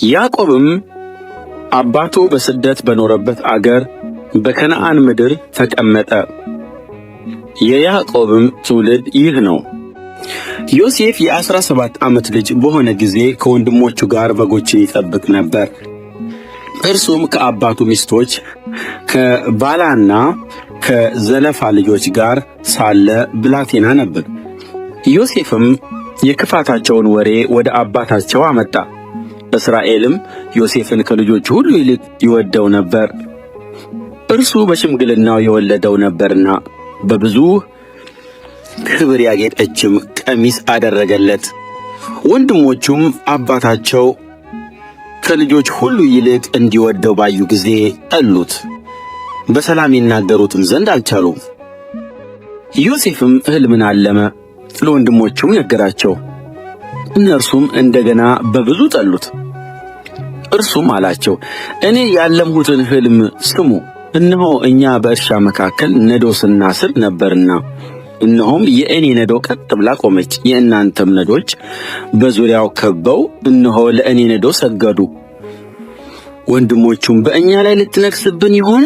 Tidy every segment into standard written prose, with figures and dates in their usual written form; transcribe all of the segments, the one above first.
ያዕቆብም አባቱ በስደት በኖረበት አገር በከነዓን ምድር ተቀመጠ። የያዕቆብም ትውልድ ይህ ነው። ዮሴፍ የ17 ዓመት ልጅ በሆነ ጊዜ ከወንድሞቹ ጋር በጎችን ይጠብቅ ነበር። እርሱም ከአባቱ ሚስቶች ከባላና ከዘለፋ ልጆች ጋር ሳለ ብላቴና ነበር። ዮሴፍም የክፋታቸውን ወሬ ወደ አባታቸው አመጣ። እስራኤልም ዮሴፍን ከልጆቹ ሁሉ ይልቅ ይወደው ነበር፣ እርሱ በሽምግልናው የወለደው ነበርና። በብዙ ክብር ያጌጠችም ቀሚስ አደረገለት። ወንድሞቹም አባታቸው ከልጆች ሁሉ ይልቅ እንዲወደው ባዩ ጊዜ ጠሉት፣ በሰላም ይናገሩትም ዘንድ አልቻሉም። ዮሴፍም ሕልምን አለመ፣ ለወንድሞቹም ነገራቸው። እነርሱም እንደገና በብዙ ጠሉት። እርሱም አላቸው፣ እኔ ያለምሁትን ሕልም ስሙ። እነሆ እኛ በእርሻ መካከል ነዶ ስናስር ነበርና፣ እነሆም የእኔ ነዶ ቀጥ ብላ ቆመች፣ የእናንተም ነዶች በዙሪያው ከበው እነሆ ለእኔ ነዶ ሰገዱ። ወንድሞቹም በእኛ ላይ ልትነግሥብን ይሆን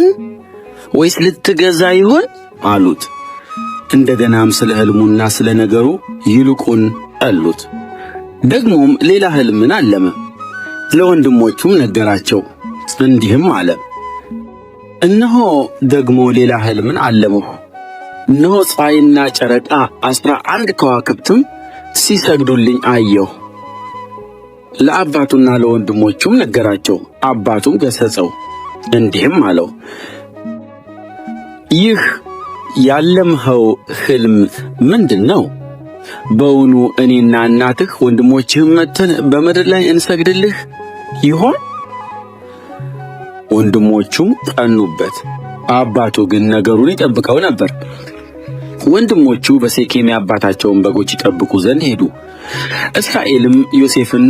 ወይስ ልትገዛ ይሆን አሉት። እንደገናም ስለ ሕልሙና ስለ ነገሩ ይልቁን ጠሉት። ደግሞም ሌላ ሕልምን አለመ፣ ለወንድሞቹም ነገራቸው፣ እንዲህም አለ፣ እነሆ ደግሞ ሌላ ሕልምን አለምሁ። እነሆ ፀሐይና ጨረቃ 11 ከዋክብትም ሲሰግዱልኝ አየሁ። ለአባቱና ለወንድሞቹም ነገራቸው። አባቱም ገሠጸው፣ እንዲህም አለው፣ ይህ ያለምኸው ሕልም ምንድር ነው? በውኑ እኔና እናትህ ወንድሞችህም መጥተን በምድር ላይ እንሰግድልህ ይሆን? ወንድሞቹም ቀኑበት። አባቱ ግን ነገሩን ይጠብቀው ነበር። ወንድሞቹ በሴኬም የአባታቸውን በጎች ይጠብቁ ዘንድ ሄዱ። እስራኤልም ዮሴፍን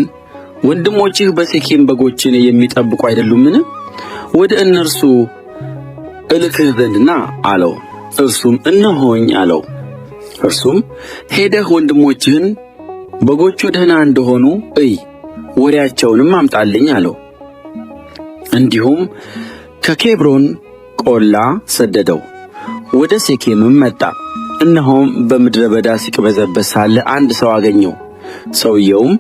ወንድሞችህ በሴኬም በጎችን የሚጠብቁ አይደሉምን? ወደ እነርሱ እልክህ ዘንድ ና አለው። እርሱም እነሆኝ አለው። እርሱም ሄደህ ወንድሞችህን በጎቹ ደህና እንደሆኑ እይ፣ ወሬያቸውንም አምጣልኝ አለው። እንዲሁም ከኬብሮን ቆላ ሰደደው። ወደ ሴኬምም መጣ። እነሆም በምድረ በዳ ሲቅበዘበዝ ሳለ አንድ ሰው አገኘው። ሰውየውም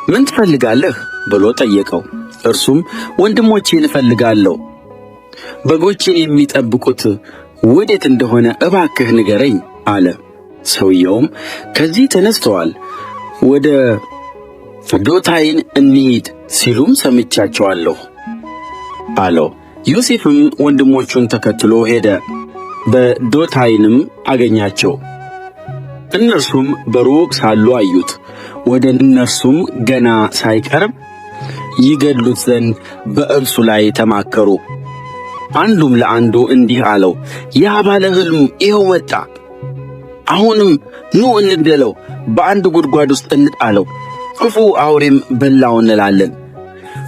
ምን ትፈልጋለህ ብሎ ጠየቀው። እርሱም ወንድሞቼን እፈልጋለሁ፣ በጎቼን የሚጠብቁት ወዴት እንደሆነ እባክህ ንገረኝ አለ። ሰውየውም ከዚህ ተነስተዋል፣ ወደ ዶታይን እንሂድ ሲሉም ሰምቻቸዋለሁ አለው። ዮሴፍም ወንድሞቹን ተከትሎ ሄደ፣ በዶታይንም አገኛቸው። እነርሱም በሩቅ ሳሉ አዩት። ወደ እነርሱም ገና ሳይቀርብ ይገድሉት ዘንድ በእርሱ ላይ ተማከሩ። አንዱም ለአንዱ እንዲህ አለው፣ ያ ባለ ሕልም ይኸው መጣ። አሁንም ኑ እንግደለው፣ በአንድ ጉድጓድ ውስጥ እንጣለው፣ ክፉ አውሬም በላው እንላለን፣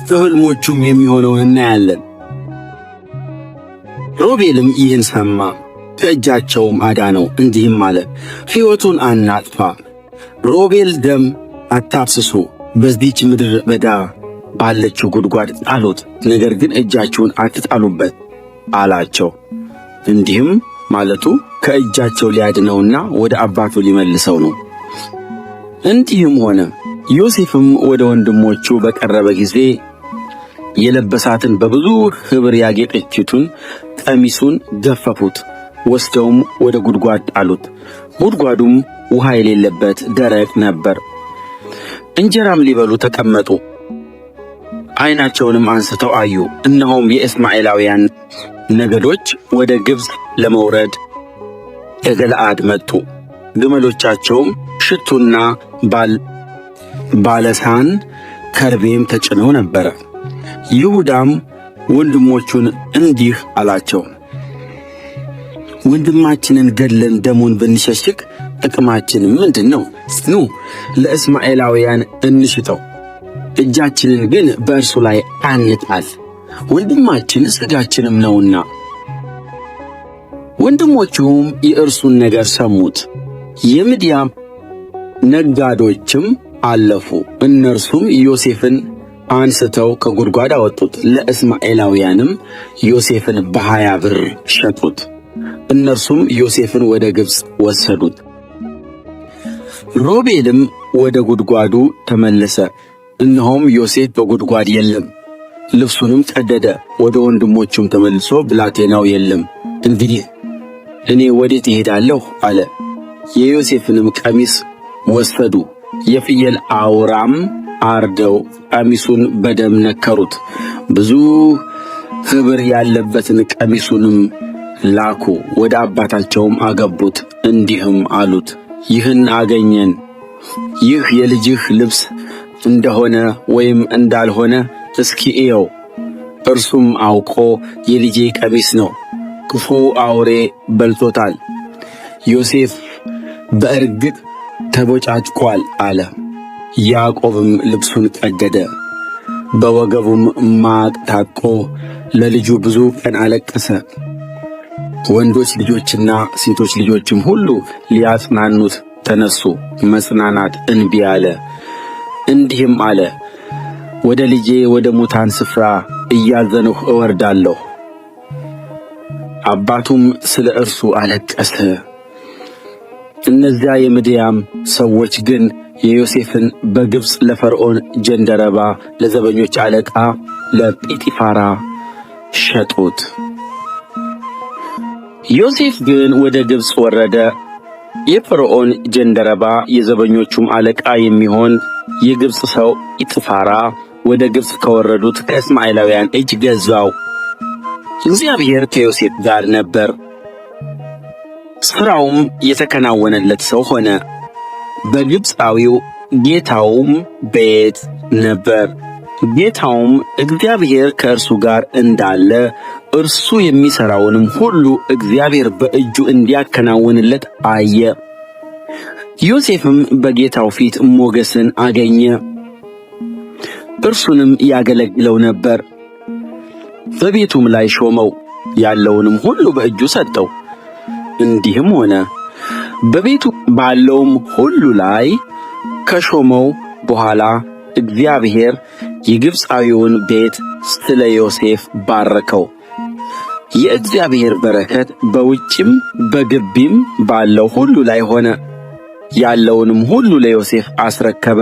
ከሕልሞቹም የሚሆነውን እናያለን። ሮቤልም ይህን ሰማ፣ ከእጃቸውም አዳነው፣ እንዲህም አለ፣ ሕይወቱን አናጥፋ። ሮቤል ደም አታፍስሱ፣ በዚህች ምድረ በዳ ባለችው ጉድጓድ ጣሉት፣ ነገር ግን እጃችሁን አትጣሉበት አላቸው። እንዲህም ማለቱ ከእጃቸው ሊያድነውና ወደ አባቱ ሊመልሰው ነው። እንዲህም ሆነ። ዮሴፍም ወደ ወንድሞቹ በቀረበ ጊዜ የለበሳትን በብዙ ኅብር ያጌጠችቱን ቀሚሱን ገፈፉት፣ ወስደውም ወደ ጉድጓድ ጣሉት። ጉድጓዱም ውኃ የሌለበት ደረቅ ነበር። እንጀራም ሊበሉ ተቀመጡ። ዓይናቸውንም አንስተው አዩ፣ እነሆም የእስማኤላውያን ነገዶች ወደ ግብፅ ለመውረድ ከገለዓድ መጡ። ግመሎቻቸውም ሽቱና ባለሳን ከርቤም ተጭነው ነበረ። ይሁዳም ወንድሞቹን እንዲህ አላቸው፣ ወንድማችንን ገድለን ደሙን ብንሸሽግ ጥቅማችን ምንድር ነው? ኑ ለእስማኤላውያን እንሽጠው፣ እጃችንን ግን በእርሱ ላይ አንጣል፣ ወንድማችን ሥጋችንም ነውና። ወንድሞቹም የእርሱን ነገር ሰሙት። የምድያም ነጋዶችም አለፉ። እነርሱም ዮሴፍን አንስተው ከጉድጓድ አወጡት። ለእስማኤላውያንም ዮሴፍን በ20 ብር ሸጡት። እነርሱም ዮሴፍን ወደ ግብፅ ወሰዱት። ሮቤልም ወደ ጉድጓዱ ተመለሰ፣ እነሆም ዮሴፍ በጉድጓድ የለም። ልብሱንም ቀደደ፣ ወደ ወንድሞቹም ተመልሶ ብላቴናው የለም። እንግዲህ እኔ ወዴት እሄዳለሁ አለ። የዮሴፍንም ቀሚስ ወሰዱ፣ የፍየል አውራም አርደው ቀሚሱን በደም ነከሩት። ብዙ ኅብር ያለበትን ቀሚሱንም ላኩ፣ ወደ አባታቸውም አገቡት። እንዲህም አሉት፣ ይህን አገኘን። ይህ የልጅህ ልብስ እንደሆነ ወይም እንዳልሆነ እስኪ እየው። እርሱም አውቆ የልጄ ቀሚስ ነው፣ ክፉ አውሬ በልቶታል። ዮሴፍ በእርግጥ ተቦጫጭቋል አለ። ያዕቆብም ልብሱን ቀደደ፣ በወገቡም ማቅ ታጥቆ ለልጁ ብዙ ቀን አለቀሰ። ወንዶች ልጆችና ሴቶች ልጆችም ሁሉ ሊያጽናኑት ተነሱ። መጽናናት እንቢ አለ። እንዲህም አለ፣ ወደ ልጄ ወደ ሙታን ስፍራ እያዘንሁ እወርዳለሁ። አባቱም ስለ እርሱ አለቀሰ። እነዚያ የምድያም ሰዎች ግን የዮሴፍን በግብፅ ለፈርዖን ጀንደረባ ለዘበኞች አለቃ ለጲጢፋራ ሸጡት። ዮሴፍ ግን ወደ ግብፅ ወረደ። የፈርዖን ጀንደረባ የዘበኞቹም አለቃ የሚሆን የግብፅ ሰው ጲጥፋራ ወደ ግብፅ ከወረዱት ከእስማኤላውያን እጅ ገዛው። እግዚአብሔር ከዮሴፍ ጋር ነበር፣ ሥራውም የተከናወነለት ሰው ሆነ። በግብፃዊው ጌታውም ቤት ነበር። ጌታውም እግዚአብሔር ከእርሱ ጋር እንዳለ እርሱ የሚሠራውንም ሁሉ እግዚአብሔር በእጁ እንዲያከናውንለት አየ። ዮሴፍም በጌታው ፊት ሞገስን አገኘ፣ እርሱንም ያገለግለው ነበር። በቤቱም ላይ ሾመው፣ ያለውንም ሁሉ በእጁ ሰጠው። እንዲህም ሆነ፣ በቤቱ ባለውም ሁሉ ላይ ከሾመው በኋላ እግዚአብሔር የግብፃዊውን ቤት ስለ ዮሴፍ ባረከው። የእግዚአብሔር በረከት በውጭም በግቢም ባለው ሁሉ ላይ ሆነ። ያለውንም ሁሉ ለዮሴፍ አስረከበ።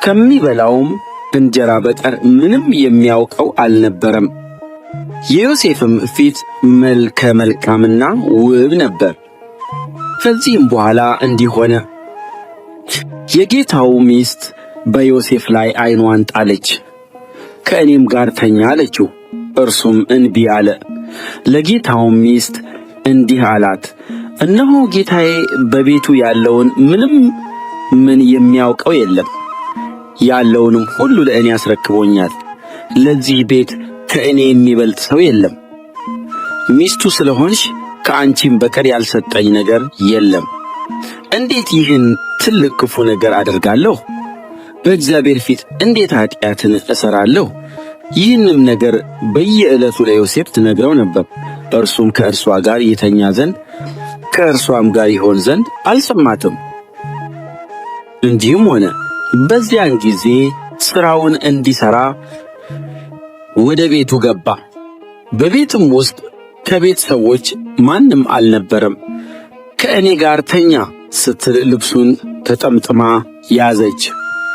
ከሚበላውም እንጀራ በቀር ምንም የሚያውቀው አልነበረም። የዮሴፍም ፊት መልከ መልካምና ውብ ነበር። ከዚህም በኋላ እንዲህ ሆነ፣ የጌታው ሚስት በዮሴፍ ላይ ዓይንዋን ጣለች። ከእኔም ጋር ተኛ አለችው። እርሱም እንቢ አለ። ለጌታውም ሚስት እንዲህ አላት፣ እነሆ ጌታዬ በቤቱ ያለውን ምን የሚያውቀው የለም። ያለውንም ሁሉ ለእኔ አስረክቦኛል። ለዚህ ቤት ከእኔ የሚበልጥ ሰው የለም። ሚስቱ ስለሆንሽ ከአንቺም በቀር ያልሰጠኝ ነገር የለም። እንዴት ይህን ትልቅ ክፉ ነገር አደርጋለሁ? በእግዚአብሔር ፊት እንዴት ኃጢአትን እሠራለሁ? ይህንም ነገር በየዕለቱ ለዮሴፍ ትነግረው ነበር። እርሱም ከእርሷ ጋር የተኛ ዘንድ ከእርሷም ጋር ይሆን ዘንድ አልሰማትም። እንዲህም ሆነ፣ በዚያን ጊዜ ሥራውን እንዲሠራ ወደ ቤቱ ገባ። በቤትም ውስጥ ከቤት ሰዎች ማንም አልነበረም። ከእኔ ጋር ተኛ ስትል ልብሱን ተጠምጥማ ያዘች።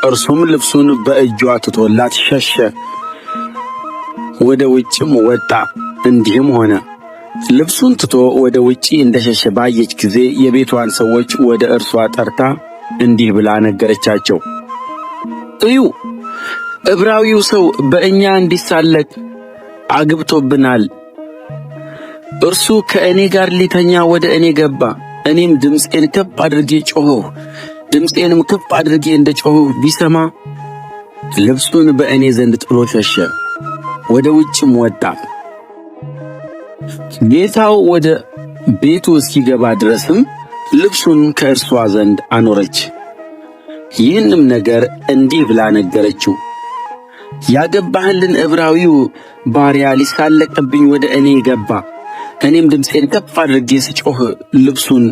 እርሱም ልብሱን በእጇ ትቶላት ሸሸ፣ ወደ ውጭም ወጣ። እንዲህም ሆነ፣ ልብሱን ትቶ ወደ ውጪ እንደሸሸ ባየች ጊዜ የቤቷን ሰዎች ወደ እርሷ ጠርታ እንዲህ ብላ ነገረቻቸው፣ እዩ፣ ዕብራዊው ሰው በእኛ እንዲሳለቅ አግብቶብናል። እርሱ ከእኔ ጋር ሊተኛ ወደ እኔ ገባ። እኔም ድምፄን ከፍ አድርጌ ጮኽሁ። ድምፄንም ከፍ አድርጌ እንደ ጮኽሁ ቢሰማ ልብሱን በእኔ ዘንድ ጥሎ ሸሸ፣ ወደ ውጭም ወጣ። ጌታው ወደ ቤቱ እስኪገባ ድረስም ልብሱን ከእርሷ ዘንድ አኖረች። ይህንም ነገር እንዲህ ብላ ነገረችው፣ ያገባህልን ዕብራዊው ባሪያ ሊሳለቅብኝ ወደ እኔ ገባ። እኔም ድምፄን ከፍ አድርጌ ስጮኽ ልብሱን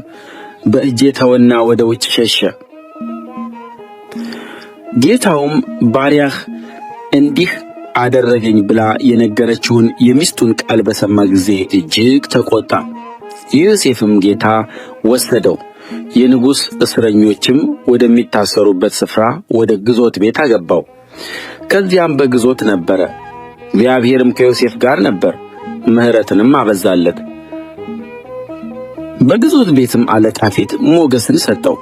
በእጄ ተወና ወደ ውጭ ሸሸ። ጌታውም ባሪያህ እንዲህ አደረገኝ ብላ የነገረችውን የሚስቱን ቃል በሰማ ጊዜ እጅግ ተቆጣ። የዮሴፍም ጌታ ወሰደው፣ የንጉሥ እስረኞችም ወደሚታሰሩበት ስፍራ ወደ ግዞት ቤት አገባው። ከዚያም በግዞት ነበረ። እግዚአብሔርም ከዮሴፍ ጋር ነበር፣ ምሕረትንም አበዛለት። በግዞት ቤትም አለቃ ፊት ሞገስን ሰጠው።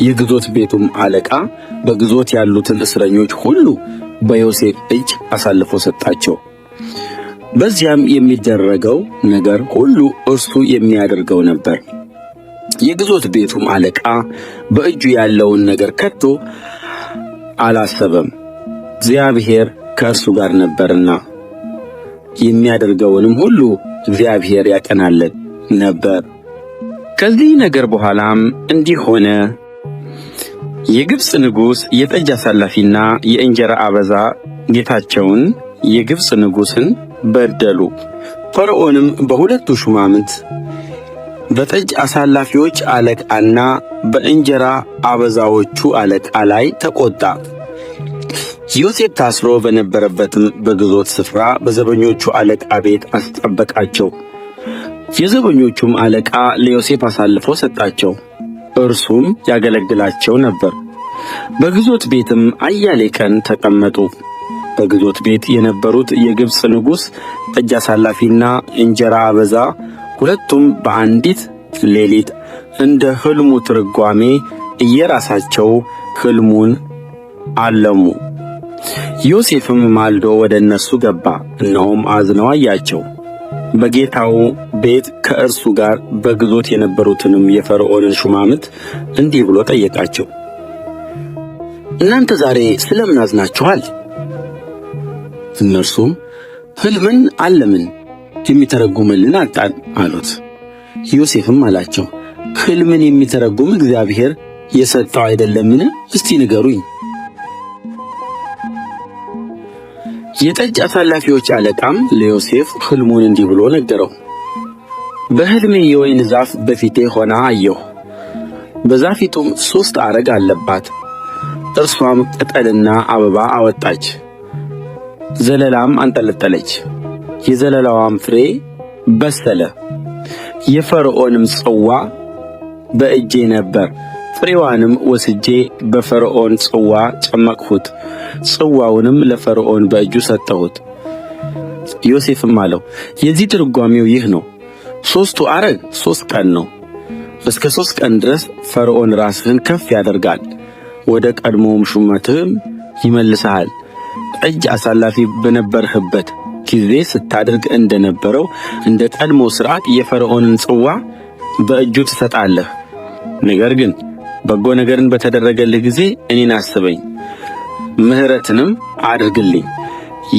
የግዞት ቤቱም አለቃ በግዞት ያሉትን እስረኞች ሁሉ በዮሴፍ እጅ አሳልፎ ሰጣቸው። በዚያም የሚደረገው ነገር ሁሉ እርሱ የሚያደርገው ነበር። የግዞት ቤቱም አለቃ በእጁ ያለውን ነገር ከቶ አላሰበም፣ እግዚአብሔር ከእርሱ ጋር ነበርና። የሚያደርገውንም ሁሉ እግዚአብሔር ያቀናለት ነበር። ከዚህ ነገር በኋላም እንዲህ ሆነ። የግብፅ ንጉሥ የጠጅ አሳላፊና የእንጀራ አበዛ ጌታቸውን የግብፅ ንጉሥን በደሉ። ፈርዖንም በሁለቱ ሹማምንት በጠጅ አሳላፊዎች አለቃና በእንጀራ አበዛዎቹ አለቃ ላይ ተቆጣ። ዮሴፍ ታስሮ በነበረበትም በግዞት ስፍራ በዘበኞቹ አለቃ ቤት አስጠበቃቸው። የዘበኞቹም አለቃ ለዮሴፍ አሳልፎ ሰጣቸው፣ እርሱም ያገለግላቸው ነበር። በግዞት ቤትም አያሌ ቀን ተቀመጡ። በግዞት ቤት የነበሩት የግብፅ ንጉሥ ጠጅ አሳላፊና እንጀራ አበዛ ሁለቱም በአንዲት ሌሊት እንደ ሕልሙ ትርጓሜ እየራሳቸው ሕልሙን አለሙ። ዮሴፍም ማልዶ ወደ እነርሱ ገባ፣ እነሆም አዝነው አያቸው። በጌታው ቤት ከእርሱ ጋር በግዞት የነበሩትንም የፈርዖንን ሹማምት እንዲህ ብሎ ጠየቃቸው፣ እናንተ ዛሬ ስለምን አዝናችኋል? እነርሱም ሕልምን አለምን፣ የሚተረጉምልን አጣን አሉት። ዮሴፍም አላቸው፣ ሕልምን የሚተረጉም እግዚአብሔር የሰጠው አይደለምን? እስቲ ንገሩኝ። የጠጅ አሳላፊዎች አለቃም ለዮሴፍ ሕልሙን እንዲህ ብሎ ነገረው። በሕልሜ የወይን ዛፍ በፊቴ ሆና አየሁ። በዛፊቱም 3 አረግ አለባት። እርሷም ቅጠልና አበባ አወጣች፣ ዘለላም አንጠለጠለች። የዘለላዋም ፍሬ በሰለ። የፈርዖንም ጽዋ በእጄ ነበር። ፍሬዋንም ወስጄ በፈርዖን ጽዋ ጨመቅሁት፣ ጽዋውንም ለፈርዖን በእጁ ሰጠሁት። ዮሴፍም አለው፣ የዚህ ትርጓሜው ይህ ነው። 3ቱ አረግ 3 ቀን ነው። እስከ 3 ቀን ድረስ ፈርዖን ራስህን ከፍ ያደርጋል፣ ወደ ቀድሞውም ሹመትህም ይመልስሃል። ጠጅ አሳላፊ በነበርህበት ጊዜ ስታደርግ እንደነበረው እንደ ቀድሞ ሥርዓት የፈርዖንን ጽዋ በእጁ ትሰጣለህ። ነገር ግን በጎ ነገርን በተደረገልህ ጊዜ እኔን አስበኝ፣ ምሕረትንም አድርግልኝ።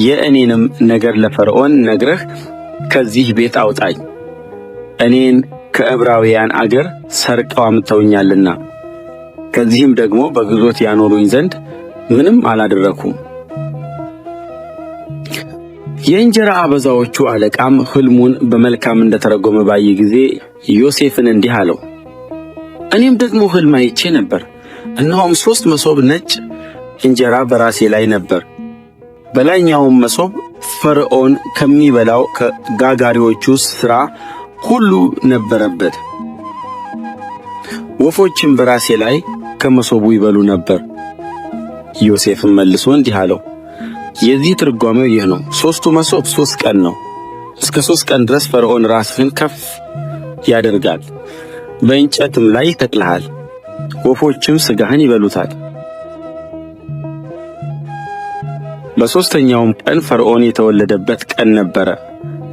የእኔንም ነገር ለፈርዖን ነግረህ ከዚህ ቤት አውጣኝ። እኔን ከዕብራውያን አገር ሰርቀው አምጥተውኛልና ከዚህም ደግሞ በግዞት ያኖሩኝ ዘንድ ምንም አላደረኩም። የእንጀራ አበዛዎቹ አለቃም ሕልሙን በመልካም እንደተረጎመ ባየ ጊዜ ዮሴፍን እንዲህ አለው፣ እኔም ደግሞ ሕልም አይቼ ነበር። እነሆም 3 መሶብ ነጭ እንጀራ በራሴ ላይ ነበር። በላይኛውም መሶብ ፈርዖን ከሚበላው ከጋጋሪዎቹ ሥራ ሁሉ ነበረበት። ወፎችም በራሴ ላይ ከመሶቡ ይበሉ ነበር። ዮሴፍም መልሶ እንዲህ አለው፣ የዚህ ትርጓሜው ይህ ነው። 3ቱ መሶብ 3 ቀን ነው። እስከ 3 ቀን ድረስ ፈርዖን ራስህን ከፍ ያደርጋል፣ በእንጨትም ላይ ይተክልሃል፣ ወፎችም ሥጋህን ይበሉታል። በሦስተኛውም ቀን ፈርዖን የተወለደበት ቀን ነበረ።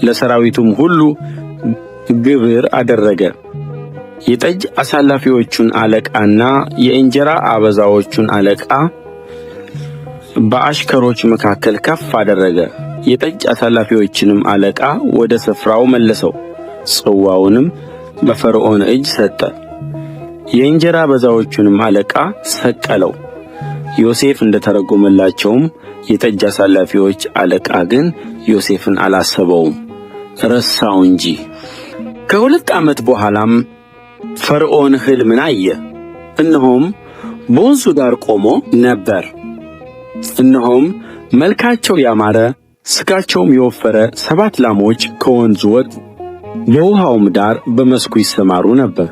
ለሰራዊቱም ሁሉ ግብር አደረገ። የጠጅ አሳላፊዎቹን አለቃና የእንጀራ አበዛዎቹን አለቃ በአሽከሮች መካከል ከፍ አደረገ። የጠጅ አሳላፊዎችንም አለቃ ወደ ስፍራው መለሰው፣ ጽዋውንም በፈርዖን እጅ ሰጠ። የእንጀራ አበዛዎቹንም አለቃ ሰቀለው። ዮሴፍ እንደተረጎመላቸውም የጠጅ አሳላፊዎች አለቃ ግን ዮሴፍን አላሰበውም፣ ረሳው እንጂ። ከ2 ዓመት በኋላም ፈርዖን ሕልምን አየ። እነሆም በወንዙ ዳር ቆሞ ነበር። እነሆም መልካቸው ያማረ ሥጋቸውም የወፈረ 7 ላሞች ከወንዙ ወጡ፣ በውኃውም ዳር በመስኩ ይሰማሩ ነበር።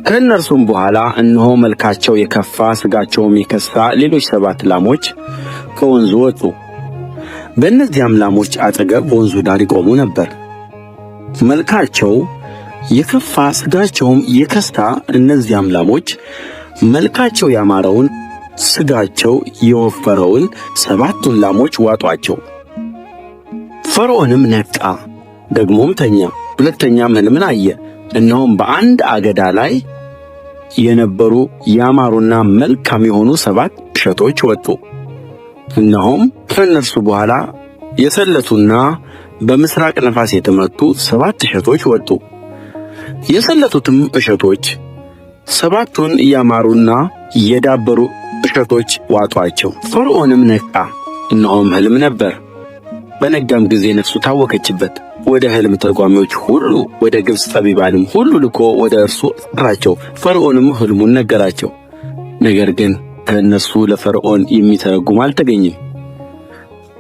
ከእነርሱም በኋላ እነሆ መልካቸው የከፋ ሥጋቸውም የከሳ ሌሎች 7 ላሞች ከወንዙ ወጡ። በእነዚያም ላሞች አጠገብ በወንዙ ዳር ይቆሙ ነበር። መልካቸው የከፋ ሥጋቸውም የከሳ እነዚያም ላሞች መልካቸው ያማረውን ሥጋቸው የወፈረውን 7ቱን ላሞች ዋጡአቸው። ፈርዖንም ነቃ፣ ደግሞም ተኛ። ሁለተኛም ሕልምን አየ። እነሆም በአንድ አገዳ ላይ የነበሩ ያማሩና መልካም የሆኑ 7 እሸቶች ወጡ። እነሆም ከእነርሱ በኋላ የሰለቱና በምሥራቅ ነፋስ የተመቱ 7 እሸቶች ወጡ። የሰለቱትም እሸቶች 7ቱን ያማሩና የዳበሩ እሸቶች ዋጡአቸው። ፈርዖንም ነቃ፣ እነሆም ሕልም ነበር። በነጋም ጊዜ ነፍሱ ታወከችበት። ወደ ሕልም ተርጓሚዎች ሁሉ ወደ ግብፅ ጠቢባንም ሁሉ ልኮ ወደ እርሱ ጠራቸው። ፈርዖንም ሕልሙን ነገራቸው። ነገር ግን ከእነርሱ ለፈርዖን የሚተረጉም አልተገኘም።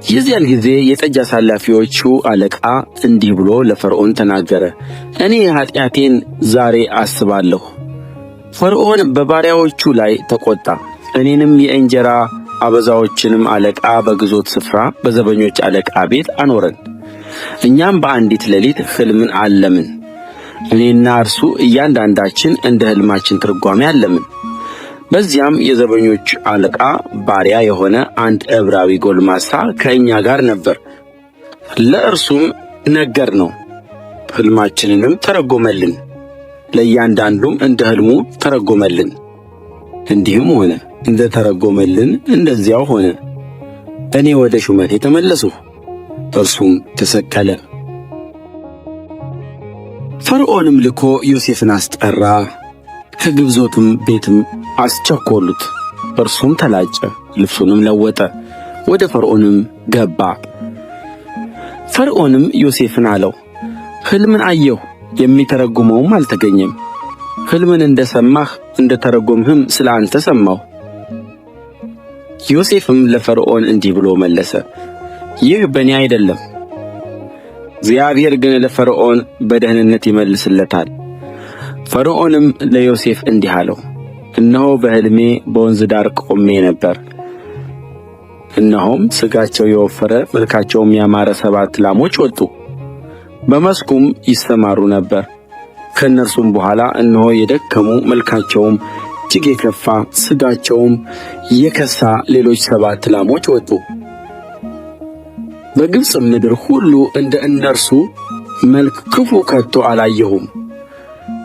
የዚያን ጊዜ የጠጅ አሳላፊዎቹ አለቃ እንዲህ ብሎ ለፈርዖን ተናገረ። እኔ ኃጢአቴን ዛሬ አስባለሁ። ፈርዖን በባሪያዎቹ ላይ ተቈጣ። እኔንም የእንጀራ አበዛዎችንም አለቃ በግዞት ስፍራ በዘበኞች አለቃ ቤት አኖረን። እኛም በአንዲት ሌሊት ሕልምን አለምን። እኔና እርሱ እያንዳንዳችን እንደ ሕልማችን ትርጓሜ አለምን። በዚያም የዘበኞች አለቃ ባሪያ የሆነ አንድ ዕብራዊ ጎልማሳ ከእኛ ጋር ነበር። ለእርሱም ነገርነው፣ ሕልማችንንም ተረጎመልን። ለእያንዳንዱም እንደ ሕልሙ ተረጎመልን። እንዲህም ሆነ፣ እንደ ተረጎመልን እንደዚያው ሆነ። እኔ ወደ ሹመቴ ተመለስሁ፣ እርሱም ተሰቀለ። ፈርዖንም ልኮ ዮሴፍን አስጠራ፣ ከግብዞትም ቤትም አስቸኰሉት። እርሱም ተላጨ፣ ልብሱንም ለወጠ፣ ወደ ፈርዖንም ገባ። ፈርዖንም ዮሴፍን አለው፣ ሕልምን አየሁ፣ የሚተረጉመውም አልተገኘም። ሕልምን እንደ ሰማህ እንደ ተረጎምህም ስለ አንተ ሰማሁ። ዮሴፍም ለፈርዖን እንዲህ ብሎ መለሰ፣ ይህ በእኔ አይደለም፣ እግዚአብሔር ግን ለፈርዖን በደኅንነት ይመልስለታል። ፈርዖንም ለዮሴፍ እንዲህ አለው፣ እነሆ በሕልሜ በወንዝ ዳር ቆሜ ነበር። እነሆም ሥጋቸው የወፈረ መልካቸውም ያማረ 7 ላሞች ወጡ፣ በመስኩም ይሰማሩ ነበር። ከእነርሱም በኋላ እነሆ የደከሙ መልካቸውም እጅግ የከፋ ሥጋቸውም የከሳ ሌሎች 7 ላሞች ወጡ። በግብፅ ምድር ሁሉ እንደ እነርሱ መልክ ክፉ ከቶ አላየሁም።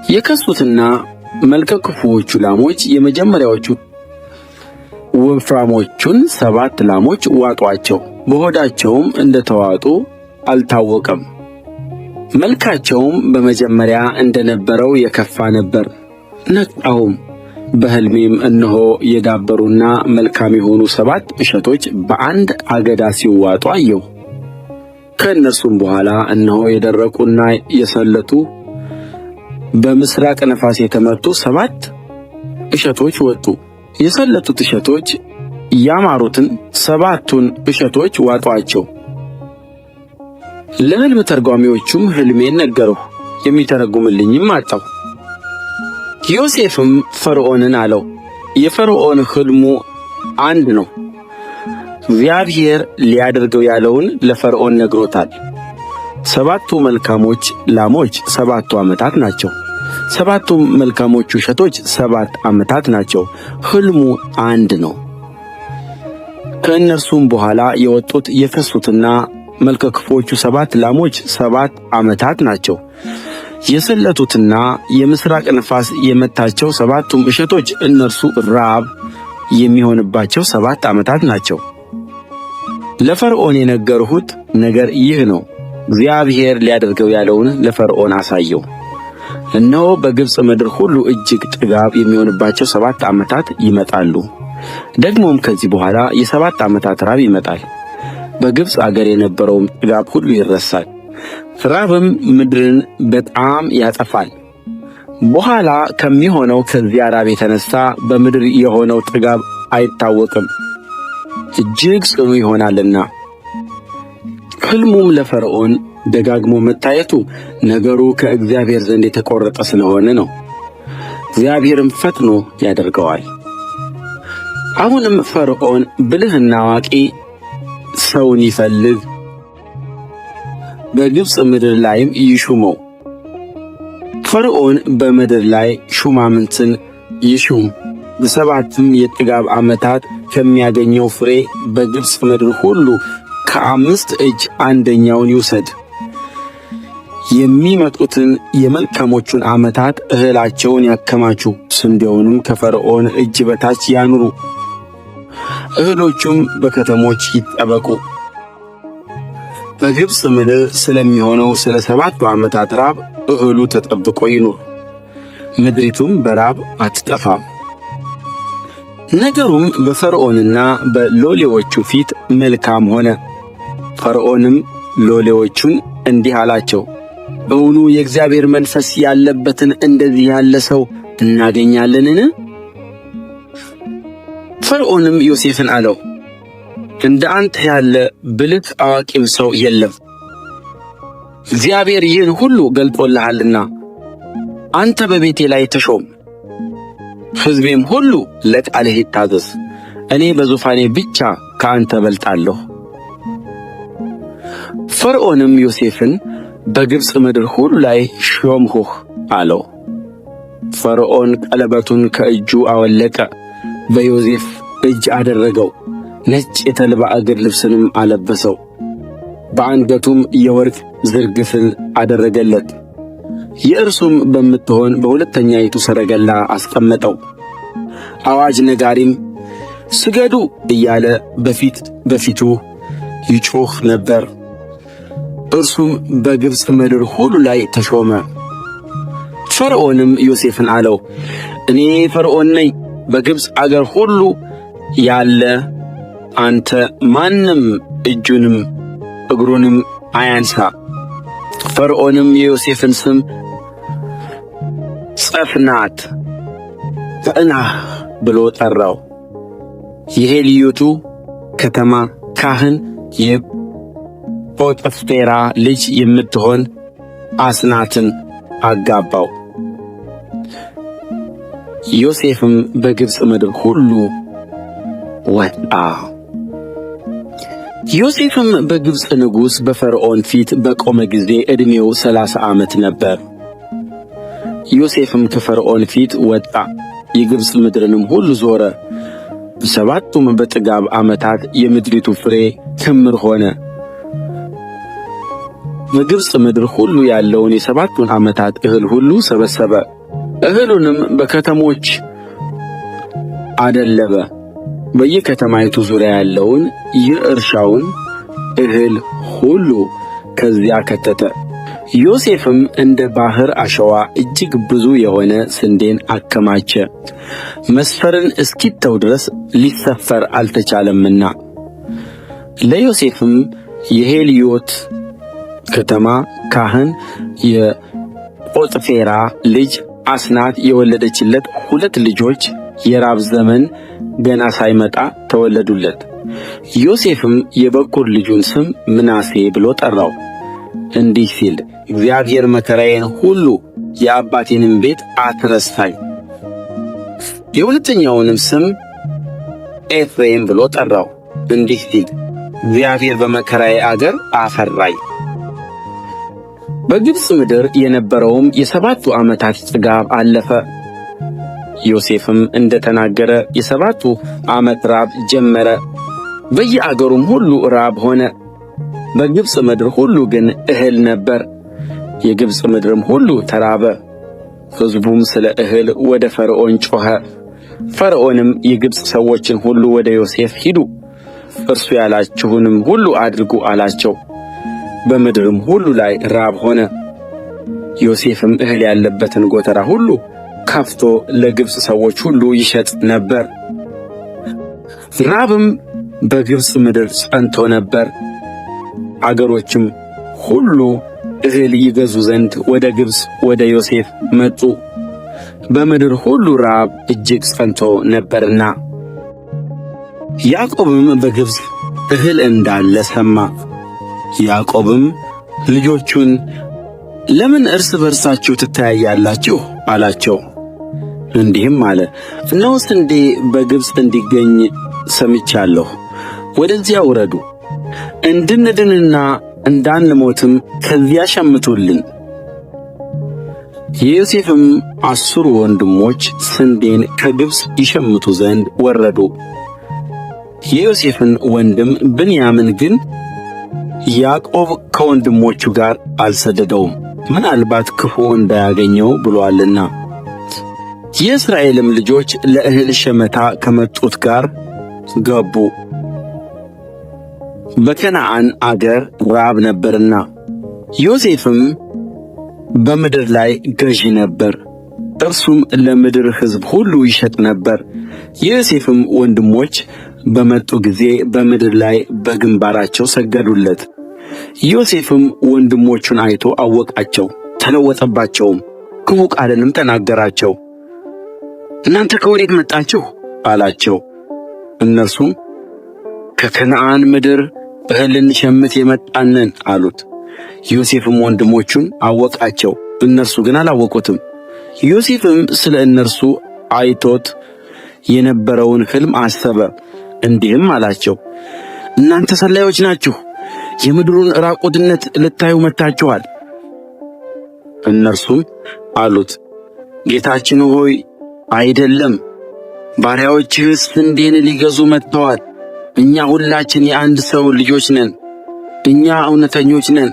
የከሱትና መልከ ክፉዎቹ ላሞች የመጀመሪያዎቹ ወፍራሞቹን 7 ላሞች ዋጡአቸው። በሆዳቸውም እንደ ተዋጡ አልታወቀም። መልካቸውም በመጀመሪያ እንደ ነበረው የከፋ ነበር። ነቃሁም፣ በሕልሜም እነሆ የዳበሩና መልካም የሆኑ 7 እሸቶች በአንድ አገዳ ሲዋጡ አየሁ። ከእነርሱም በኋላ እነሆ የደረቁና የሰለቱ በምሥራቅ ነፋስ የተመቱ 7 እሸቶች ወጡ። የሰለቱት እሸቶች ያማሩትን 7ቱን እሸቶች ዋጡአቸው። ለሕልም ተርጓሚዎቹም ሕልሜን ነገርሁ፣ የሚተረጉምልኝም አጣሁ። ዮሴፍም ፈርዖንን አለው፣ የፈርዖን ሕልሙ አንድ ነው። እግዚአብሔር ሊያደርገው ያለውን ለፈርዖን ነግሮታል። 7ቱ መልካሞች ላሞች 7 ዓመታት ናቸው። 7ቱም መልካሞቹ እሸቶች 7 ዓመታት ናቸው። ሕልሙ አንድ ነው። ከእነርሱም በኋላ የወጡት የከሱትና መልከ ክፉዎቹ 7 ላሞች 7 ዓመታት ናቸው። የሰለቱትና የምሥራቅ ነፋስ የመታቸው 7ቱም እሸቶች እነርሱ ራብ የሚሆንባቸው 7 ዓመታት ናቸው። ለፈርዖን የነገርሁት ነገር ይህ ነው። እግዚአብሔር ሊያደርገው ያለውን ለፈርዖን አሳየው። እነሆ በግብፅ ምድር ሁሉ እጅግ ጥጋብ የሚሆንባቸው 7 ዓመታት ይመጣሉ። ደግሞም ከዚህ በኋላ የ7 ዓመታት ራብ ይመጣል። በግብፅ አገር የነበረውም ጥጋብ ሁሉ ይረሳል። ራብም ምድርን በጣም ያጠፋል። በኋላ ከሚሆነው ከዚያ ራብ የተነሣ በምድር የሆነው ጥጋብ አይታወቅም፣ እጅግ ጽኑ ይሆናልና። ሕልሙም ለፈርዖን ደጋግሞ መታየቱ ነገሩ ከእግዚአብሔር ዘንድ የተቈረጠ ስለሆነ ነው። እግዚአብሔርም ፈጥኖ ያደርገዋል። አሁንም ፈርዖን ብልህና አዋቂ ሰውን ይፈልግ፣ በግብፅ ምድር ላይም ይሹመው። ፈርዖን በምድር ላይ ሹማምንትን ይሹም፣ በሰባትም የጥጋብ ዓመታት ከሚያገኘው ፍሬ በግብፅ ምድር ሁሉ ከ5 እጅ አንደኛውን ይውሰድ። የሚመጡትን የመልካሞቹን ዓመታት እህላቸውን ያከማቹ፣ ስንዴውንም ከፈርዖን እጅ በታች ያኑሩ፣ እህሎቹም በከተሞች ይጠበቁ። በግብፅ ምድር ስለሚሆነው ስለ 7 ዓመታት ራብ እህሉ ተጠብቆ ይኑር፣ ምድሪቱም በራብ አትጠፋም። ነገሩም በፈርዖንና በሎሌዎቹ ፊት መልካም ሆነ። ፈርዖንም ሎሌዎቹን እንዲህ አላቸው፣ በውኑ የእግዚአብሔር መንፈስ ያለበትን እንደዚህ ያለ ሰው እናገኛለንን? ፈርዖንም ዮሴፍን አለው፣ እንደ አንተ ያለ ብልህ አዋቂም ሰው የለም። እግዚአብሔር ይህን ሁሉ ገልጦልሃልና አንተ በቤቴ ላይ ተሾም፣ ሕዝቤም ሁሉ ለቃልህ ይታዘዝ። እኔ በዙፋኔ ብቻ ከአንተ እበልጣለሁ። ፈርዖንም ዮሴፍን በግብፅ ምድር ሁሉ ላይ ሾምሁህ አለው። ፈርዖን ቀለበቱን ከእጁ አወለቀ፣ በዮሴፍ እጅ አደረገው፣ ነጭ የተልባ እግር ልብስንም አለበሰው፣ በአንገቱም የወርቅ ዝርግፍን አደረገለት። የእርሱም በምትሆን በሁለተኛይቱ ሰረገላ አስቀመጠው። አዋጅ ነጋሪም ስገዱ እያለ በፊቱ ይጮኽ ነበር። እርሱም በግብፅ ምድር ሁሉ ላይ ተሾመ። ፈርዖንም ዮሴፍን አለው፣ እኔ ፈርዖን ነኝ። በግብፅ አገር ሁሉ ያለ አንተ ማንም እጁንም እግሩንም አያንሳ። ፈርዖንም የዮሴፍን ስም ጸፍናት ፈዕናህ ብሎ ጠራው። የሄልዮቱ ከተማ ካህን የጶጥፌራ ልጅ የምትሆን አስናትን አጋባው። ዮሴፍም በግብፅ ምድር ሁሉ ወጣ። ዮሴፍም በግብፅ ንጉሥ በፈርዖን ፊት በቆመ ጊዜ ዕድሜው 30 ዓመት ነበር። ዮሴፍም ከፈርዖን ፊት ወጣ፣ የግብፅ ምድርንም ሁሉ ዞረ። በሰባቱም በጥጋብ ዓመታት የምድሪቱ ፍሬ ክምር ሆነ። በግብፅ ምድር ሁሉ ያለውን የ7ቱን ዓመታት እህል ሁሉ ሰበሰበ። እህሉንም በከተሞች አደለበ፣ በየከተማይቱ ዙሪያ ያለውን የእርሻውን እህል ሁሉ ከዚያ ከተተ። ዮሴፍም እንደ ባሕር አሸዋ እጅግ ብዙ የሆነ ስንዴን አከማቸ፣ መስፈርን እስኪተው ድረስ ሊሰፈር አልተቻለምና። ለዮሴፍም የሄልዮት ከተማ ካህን የጶጥፌራ ልጅ አስናት የወለደችለት 2 ልጆች የራብ ዘመን ገና ሳይመጣ ተወለዱለት። ዮሴፍም የበኵር ልጁን ስም ምናሴ ብሎ ጠራው፣ እንዲህ ሲል እግዚአብሔር መከራዬን ሁሉ የአባቴንም ቤት አትረሳኝ። የሁለተኛውንም ስም ኤፍሬም ብሎ ጠራው፣ እንዲህ ሲል እግዚአብሔር በመከራዬ አገር አፈራኝ። በግብፅ ምድር የነበረውም የ7ቱ ዓመታት ጥጋብ አለፈ። ዮሴፍም እንደ ተናገረ የ7ቱ ዓመት ራብ ጀመረ፣ በየአገሩም ሁሉ ራብ ሆነ። በግብፅ ምድር ሁሉ ግን እህል ነበር። የግብፅ ምድርም ሁሉ ተራበ። ሕዝቡም ስለ እህል ወደ ፈርዖን ጮኸ። ፈርዖንም የግብፅ ሰዎችን ሁሉ ወደ ዮሴፍ ሂዱ፣ እርሱ ያላችሁንም ሁሉ አድርጉ አላቸው። በምድርም ሁሉ ላይ ራብ ሆነ። ዮሴፍም እህል ያለበትን ጎተራ ሁሉ ከፍቶ ለግብፅ ሰዎች ሁሉ ይሸጥ ነበር። ራብም በግብፅ ምድር ጸንቶ ነበር። አገሮችም ሁሉ እህል ይገዙ ዘንድ ወደ ግብፅ ወደ ዮሴፍ መጡ። በምድር ሁሉ ራብ እጅግ ጸንቶ ነበርና። ያዕቆብም በግብፅ እህል እንዳለ ሰማ። ያዕቆብም ልጆቹን ለምን እርስ በርሳችሁ ትተያያላችሁ አላቸው። እንዲህም አለ፣ እነሆ ስንዴ በግብፅ እንዲገኝ ሰምቻለሁ። ወደዚያ ውረዱ፣ እንድንድንና እንዳንሞትም ከዚያ ሸምቱልን። የዮሴፍም 10 ወንድሞች ስንዴን ከግብፅ ይሸምቱ ዘንድ ወረዱ። የዮሴፍን ወንድም ብንያምን ግን ያዕቆብ ከወንድሞቹ ጋር አልሰደደውም፣ ምናልባት ክፉ እንዳያገኘው ብሎአልና። የእስራኤልም ልጆች ለእህል ሸመታ ከመጡት ጋር ገቡ። በከነዓን አገር ራብ ነበርና፣ ዮሴፍም በምድር ላይ ገዢ ነበር። እርሱም ለምድር ሕዝብ ሁሉ ይሸጥ ነበር። የዮሴፍም ወንድሞች በመጡ ጊዜ በምድር ላይ በግንባራቸው ሰገዱለት። ዮሴፍም ወንድሞቹን አይቶ አወቃቸው፣ ተለወጠባቸውም፣ ክፉ ቃልንም ተናገራቸው። እናንተ ከወዴት መጣችሁ አላቸው። እነርሱም ከከነዓን ምድር እህል ልንሸምት የመጣን ነን አሉት። ዮሴፍም ወንድሞቹን አወቃቸው፣ እነርሱ ግን አላወቁትም። ዮሴፍም ስለ እነርሱ አይቶት የነበረውን ሕልም አሰበ፣ እንዲህም አላቸው፣ እናንተ ሰላዮች ናችሁ፣ የምድሩን ዕራቁትነት ልታዩ መጥታችኋል። እነርሱም አሉት፣ ጌታችን ሆይ አይደለም፣ ባሪያዎችህስ ስንዴን ሊገዙ መጥተዋል። እኛ ሁላችን የአንድ ሰው ልጆች ነን። እኛ እውነተኞች ነን፣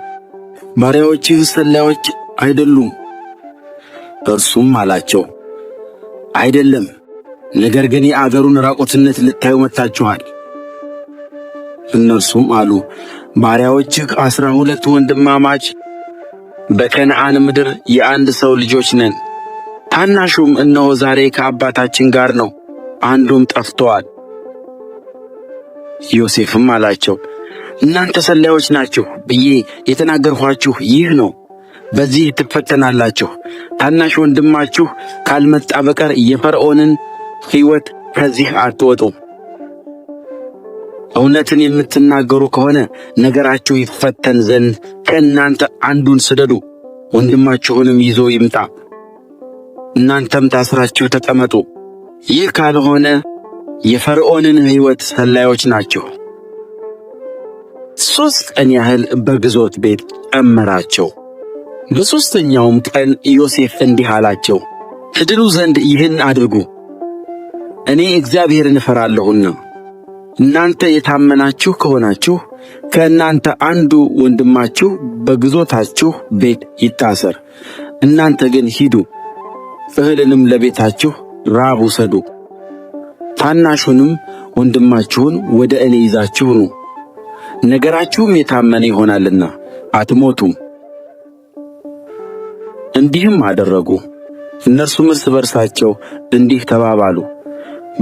ባሪያዎችህ ሰላዮች አይደሉም። እርሱም አላቸው፣ አይደለም፣ ነገር ግን የአገሩን ዕራቁትነት ልታዩ መጥታችኋል። እነርሱም አሉ፣ ባሪያዎችህ 12 ወንድማማች በከነዓን ምድር የአንድ ሰው ልጆች ነን። ታናሹም እነሆ ዛሬ ከአባታችን ጋር ነው፣ አንዱም ጠፍቶአል። ዮሴፍም አላቸው፣ እናንተ ሰላዮች ናችሁ ብዬ የተናገርኋችሁ ይህ ነው። በዚህ ትፈተናላችሁ። ታናሽ ወንድማችሁ ካልመጣ በቀር የፈርዖንን ሕይወት ከዚህ አትወጡም። እውነትን የምትናገሩ ከሆነ ነገራችሁ ይፈተን ዘንድ ከእናንተ አንዱን ስደዱ፣ ወንድማችሁንም ይዞ ይምጣ፣ እናንተም ታስራችሁ ተቀመጡ። ይህ ካልሆነ የፈርዖንን ሕይወት ሰላዮች ናችሁ። 3 ቀን ያህል በግዞት ቤት ጨመራቸው። በሦስተኛውም ቀን ዮሴፍ እንዲህ አላቸው፣ ትድኑ ዘንድ ይህን አድርጉ፣ እኔ እግዚአብሔርን እፈራለሁና። እናንተ የታመናችሁ ከሆናችሁ ከእናንተ አንዱ ወንድማችሁ በግዞታችሁ ቤት ይታሰር። እናንተ ግን ሂዱ፣ እህልንም ለቤታችሁ ራብ ውሰዱ። ታናሹንም ወንድማችሁን ወደ እኔ ይዛችሁ ኑ፣ ነገራችሁም የታመነ ይሆናልና አትሞቱም። እንዲህም አደረጉ። እነርሱም እርስ በርሳቸው እንዲህ ተባባሉ፣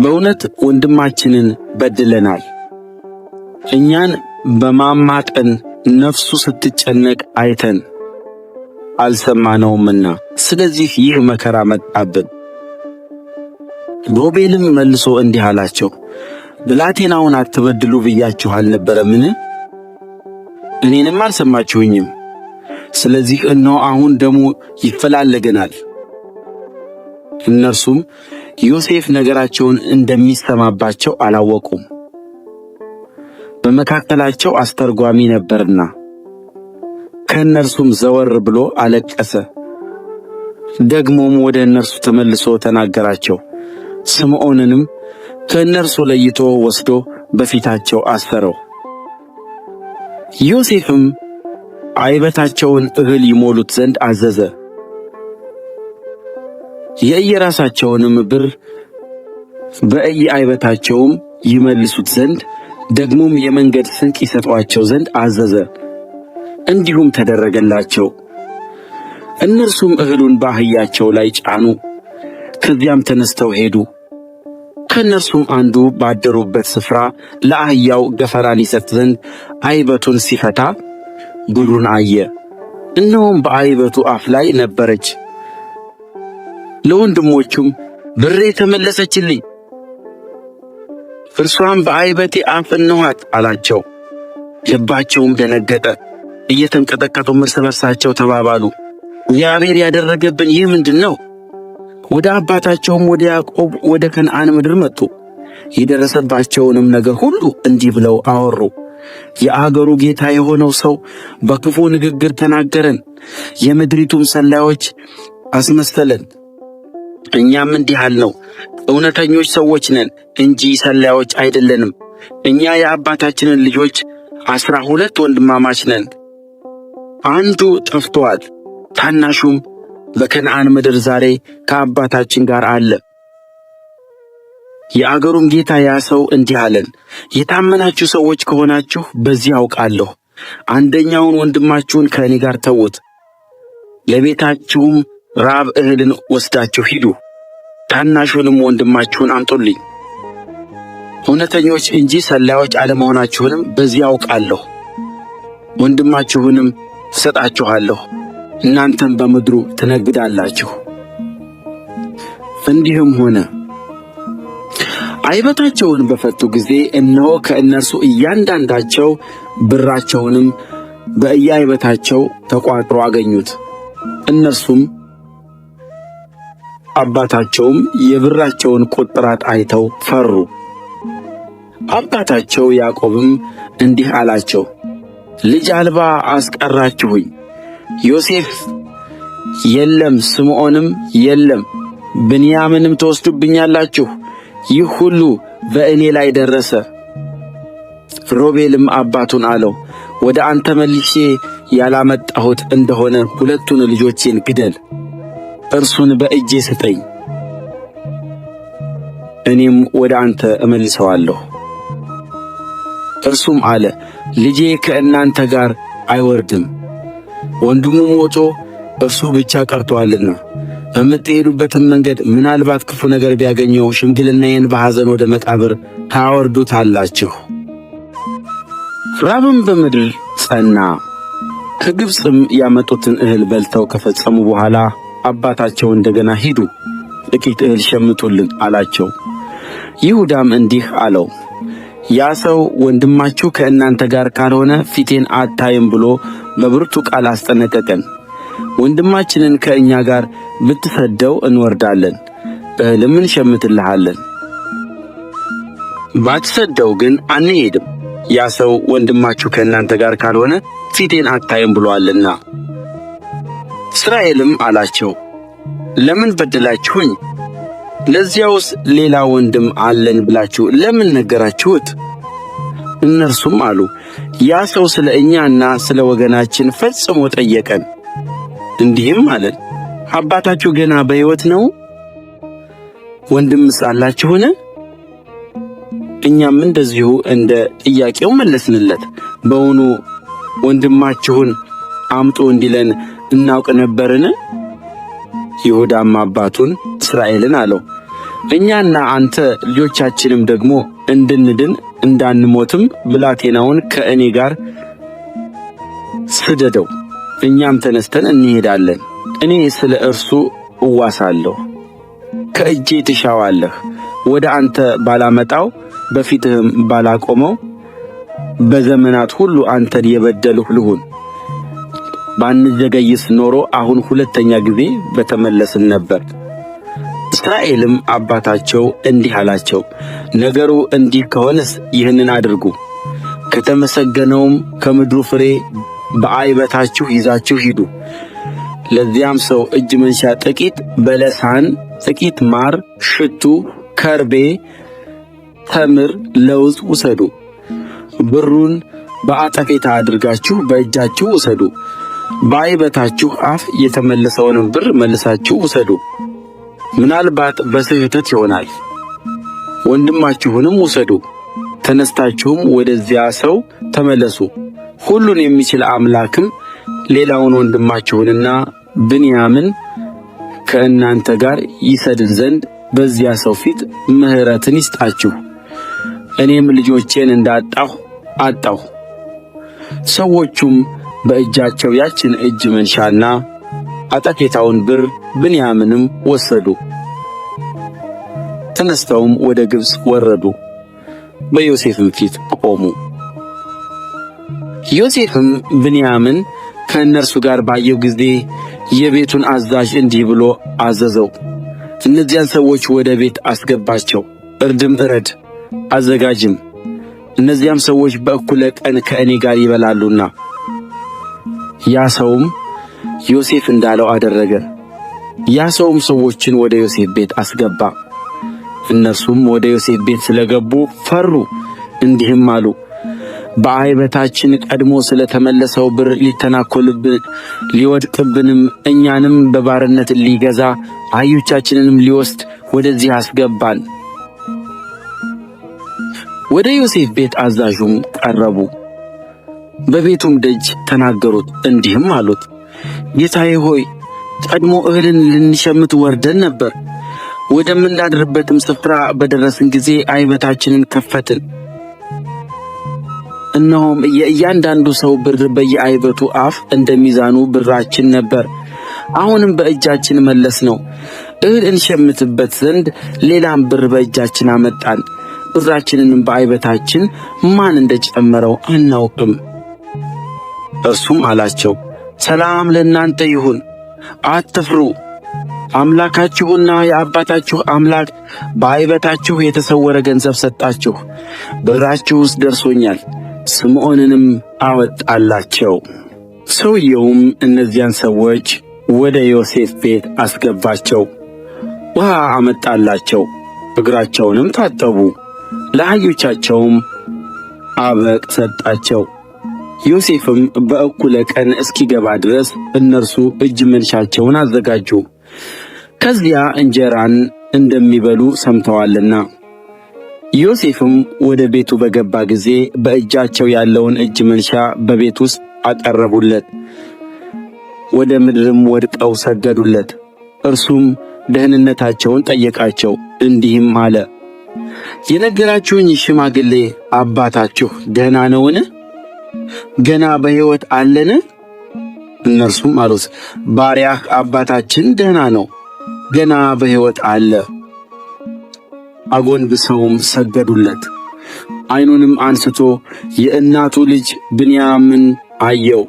በእውነት ወንድማችንን በድለናል። እኛን በማማጠን ነፍሱ ስትጨነቅ አይተን አልሰማነውምና ስለዚህ ይህ መከራ መጣብን። ሮቤልም መልሶ እንዲህ አላቸው፣ ብላቴናውን አትበድሉ ብያችሁ አልነበረምን? እኔንም አልሰማችሁኝም። ስለዚህ እነሆ አሁን ደሙ ይፈላለገናል። እነርሱም ዮሴፍ ነገራቸውን እንደሚሰማባቸው አላወቁም፣ በመካከላቸው አስተርጓሚ ነበርና። ከእነርሱም ዘወር ብሎ አለቀሰ። ደግሞም ወደ እነርሱ ተመልሶ ተናገራቸው። ስምዖንንም ከእነርሱ ለይቶ ወስዶ በፊታቸው አሰረው። ዮሴፍም ዓይበታቸውን እህል ይሞሉት ዘንድ አዘዘ። የእየራሳቸውንም ብር በእየዓይበታቸውም ይመልሱት ዘንድ ደግሞም የመንገድ ስንቅ ይሰጡአቸው ዘንድ አዘዘ። እንዲሁም ተደረገላቸው። እነርሱም እህሉን በአህያቸው ላይ ጫኑ፣ ከዚያም ተነስተው ሄዱ። ከእነርሱም አንዱ ባደሩበት ስፍራ ለአህያው ገፈራን ይሰጥ ዘንድ ዓይበቱን ሲፈታ ብሩን አየ። እነሆም በዓይበቱ አፍ ላይ ነበረች። ለወንድሞቹም ብሬ ተመለሰችልኝ፣ እርሷም በዓይበቴ አፍ እነኋት አላቸው። ልባቸውም ደነገጠ፣ እየተንቀጠቀጡም እርስ በርሳቸው ተባባሉ፣ እግዚአብሔር ያደረገብን ይህ ምንድን ነው? ወደ አባታቸውም ወደ ያዕቆብ ወደ ከነዓን ምድር መጡ። የደረሰባቸውንም ነገር ሁሉ እንዲህ ብለው አወሩ። የአገሩ ጌታ የሆነው ሰው በክፉ ንግግር ተናገረን፣ የምድሪቱም ሰላዮች አስመሰለን። እኛም እንዲህ አልነው፣ እውነተኞች ሰዎች ነን እንጂ ሰላዮች አይደለንም። እኛ የአባታችንን ልጆች 12 ወንድማማች ነን። አንዱ ጠፍቶአል፣ ታናሹም በከነዓን ምድር ዛሬ ከአባታችን ጋር አለ። የአገሩም ጌታ ያ ሰው እንዲህ አለን፣ የታመናችሁ ሰዎች ከሆናችሁ በዚህ አውቃለሁ። አንደኛውን ወንድማችሁን ከእኔ ጋር ተዉት፣ ለቤታችሁም ራብ እህልን ወስዳችሁ ሂዱ። ታናሹንም ወንድማችሁን አምጡልኝ። እውነተኞች እንጂ ሰላዮች አለመሆናችሁንም በዚህ አውቃለሁ። ወንድማችሁንም እሰጣችኋለሁ፣ እናንተም በምድሩ ትነግዳላችሁ። እንዲህም ሆነ። ዓይበታቸውን በፈቱ ጊዜ እነሆ ከእነርሱ እያንዳንዳቸው ብራቸውንም በየዓይበታቸው ተቋጥሮ አገኙት። እነርሱም አባታቸውም የብራቸውን ቍጥራት አይተው ፈሩ። አባታቸው ያዕቆብም እንዲህ አላቸው፣ ልጅ አልባ አስቀራችሁኝ። ዮሴፍ የለም፣ ስምዖንም የለም፣ ብንያምንም ትወስዱብኛላችሁ። ይህ ሁሉ በእኔ ላይ ደረሰ። ሮቤልም አባቱን አለው፣ ወደ አንተ መልሼ ያላመጣሁት እንደሆነ ሁለቱን ልጆቼን ግደል፣ እርሱን በእጄ ስጠኝ፣ እኔም ወደ አንተ እመልሰዋለሁ። እርሱም አለ፣ ልጄ ከእናንተ ጋር አይወርድም፣ ወንድሙ ሞቶ እርሱ ብቻ ቀርቶአልና በምትሄዱበትም መንገድ ምናልባት ክፉ ነገር ቢያገኘው ሽምግልናዬን በሐዘን ወደ መቃብር ታወርዱታላችሁ። ራብም በምድር ጸና። ከግብፅም ያመጡትን እህል በልተው ከፈጸሙ በኋላ አባታቸው እንደገና ሂዱ፣ ጥቂት እህል ሸምቱልን አላቸው። ይሁዳም እንዲህ አለው፣ ያ ሰው ወንድማችሁ ከእናንተ ጋር ካልሆነ ፊቴን አታይም ብሎ በብርቱ ቃል አስጠነቀቀን። ወንድማችንን ከእኛ ጋር ብትሰደው እንወርዳለን፣ እህልም እንሸምትልሃለን። ባትሰደው ግን አንሄድም። ያ ሰው ወንድማችሁ ከእናንተ ጋር ካልሆነ ፊቴን አታይም ብሎአልና። እስራኤልም አላቸው፣ ለምን በደላችሁኝ? ለዚያውስ ሌላ ወንድም አለን ብላችሁ ለምን ነገራችሁት? እነርሱም አሉ፣ ያ ሰው ስለ እኛና ስለ ወገናችን ፈጽሞ ጠየቀን። እንዲህም አለን፣ አባታችሁ ገና በሕይወት ነው? ወንድምስ አላችሁን? እኛም እንደዚሁ እንደ ጥያቄው መለስንለት። በውኑ ወንድማችሁን አምጡ እንዲለን እናውቅ ነበርን? ይሁዳም አባቱን እስራኤልን አለው፣ እኛና አንተ ልጆቻችንም ደግሞ እንድንድን እንዳንሞትም ብላቴናውን ከእኔ ጋር ስደደው፣ እኛም ተነስተን እንሄዳለን። እኔ ስለ እርሱ እዋሳለሁ፣ ከእጄ ትሻዋለህ። ወደ አንተ ባላመጣው በፊትህም ባላቆመው በዘመናት ሁሉ አንተን የበደልሁ ልሁን። ባንዘገይስ ኖሮ አሁን ሁለተኛ ጊዜ በተመለስን ነበር። እስራኤልም አባታቸው እንዲህ አላቸው፣ ነገሩ እንዲህ ከሆነስ ይህንን አድርጉ፣ ከተመሰገነውም ከምድሩ ፍሬ በዓይበታችሁ ይዛችሁ ሂዱ። ለዚያም ሰው እጅ መንሻ ጥቂት በለሳን፣ ጥቂት ማር፣ ሽቱ፣ ከርቤ፣ ተምር፣ ለውዝ ውሰዱ። ብሩን በአጠፌታ አድርጋችሁ በእጃችሁ ውሰዱ። በዓይበታችሁ አፍ የተመለሰውንም ብር መልሳችሁ ውሰዱ። ምናልባት በስህተት ይሆናል። ወንድማችሁንም ውሰዱ። ተነስታችሁም ወደዚያ ሰው ተመለሱ። ሁሉን የሚችል አምላክም ሌላውን ወንድማችሁንና ብንያምን ከእናንተ ጋር ይሰድድ ዘንድ በዚያ ሰው ፊት ምሕረትን ይስጣችሁ። እኔም ልጆቼን እንዳጣሁ አጣሁ። ሰዎቹም በእጃቸው ያችን እጅ መንሻና አጠፌታውን ብር ብንያምንም ወሰዱ። ተነስተውም ወደ ግብፅ ወረዱ፣ በዮሴፍም ፊት ቆሙ። ዮሴፍም ብንያምን ከእነርሱ ጋር ባየው ጊዜ የቤቱን አዛዥ እንዲህ ብሎ አዘዘው፣ እነዚያን ሰዎች ወደ ቤት አስገባቸው፣ እርድም እረድ አዘጋጅም፣ እነዚያም ሰዎች በእኩለ ቀን ከእኔ ጋር ይበላሉና። ያ ሰውም ዮሴፍ እንዳለው አደረገ። ያ ሰውም ሰዎችን ወደ ዮሴፍ ቤት አስገባ። እነርሱም ወደ ዮሴፍ ቤት ስለገቡ ፈሩ፣ እንዲህም አሉ፣ በዓይበታችን ቀድሞ ስለተመለሰው ብር ሊተናኰልብን ሊወድቅብንም እኛንም በባርነት ሊገዛ አህዮቻችንንም ሊወስድ ወደዚህ አስገባን። ወደ ዮሴፍ ቤት አዛዡም ቀረቡ፣ በቤቱም ደጅ ተናገሩት፣ እንዲህም አሉት፣ ጌታዬ ሆይ ቀድሞ እህልን ልንሸምት ወርደን ነበር። ወደምናድርበትም ስፍራ በደረስን ጊዜ ዓይበታችንን ከፈትን። እነሆም የእያንዳንዱ ሰው ብር በየዓይበቱ አፍ እንደ ሚዛኑ ብራችን ነበር። አሁንም በእጃችን መለስነው፣ እህል እንሸምትበት ዘንድ ሌላም ብር በእጃችን አመጣን። ብራችንንም በዓይበታችን ማን እንደጨመረው አናውቅም። እርሱም አላቸው፣ ሰላም ለእናንተ ይሁን፣ አትፍሩ። አምላካችሁና የአባታችሁ አምላክ በዓይበታችሁ የተሰወረ ገንዘብ ሰጣችሁ፣ ብራችሁስ ደርሶኛል። ስምዖንንም አወጣላቸው። ሰውየውም እነዚያን ሰዎች ወደ ዮሴፍ ቤት አስገባቸው፣ ውኃ አመጣላቸው፣ እግራቸውንም ታጠቡ፣ ለአህዮቻቸውም አበቅ ሰጣቸው። ዮሴፍም በእኩለ ቀን እስኪገባ ድረስ እነርሱ እጅ መንሻቸውን አዘጋጁ፣ ከዚያ እንጀራን እንደሚበሉ ሰምተዋልና። ዮሴፍም ወደ ቤቱ በገባ ጊዜ በእጃቸው ያለውን እጅ መንሻ በቤት ውስጥ አቀረቡለት፣ ወደ ምድርም ወድቀው ሰገዱለት። እርሱም ደህንነታቸውን ጠየቃቸው፣ እንዲህም አለ፣ የነገራችሁኝ ሽማግሌ አባታችሁ ደህና ነውን? ገና በሕይወት አለን? እነርሱም አሉት፣ ባሪያህ አባታችን ደህና ነው፣ ገና በሕይወት አለ። አጎንብሰውም ሰገዱለት። ዓይኑንም አንስቶ የእናቱ ልጅ ብንያምን አየው።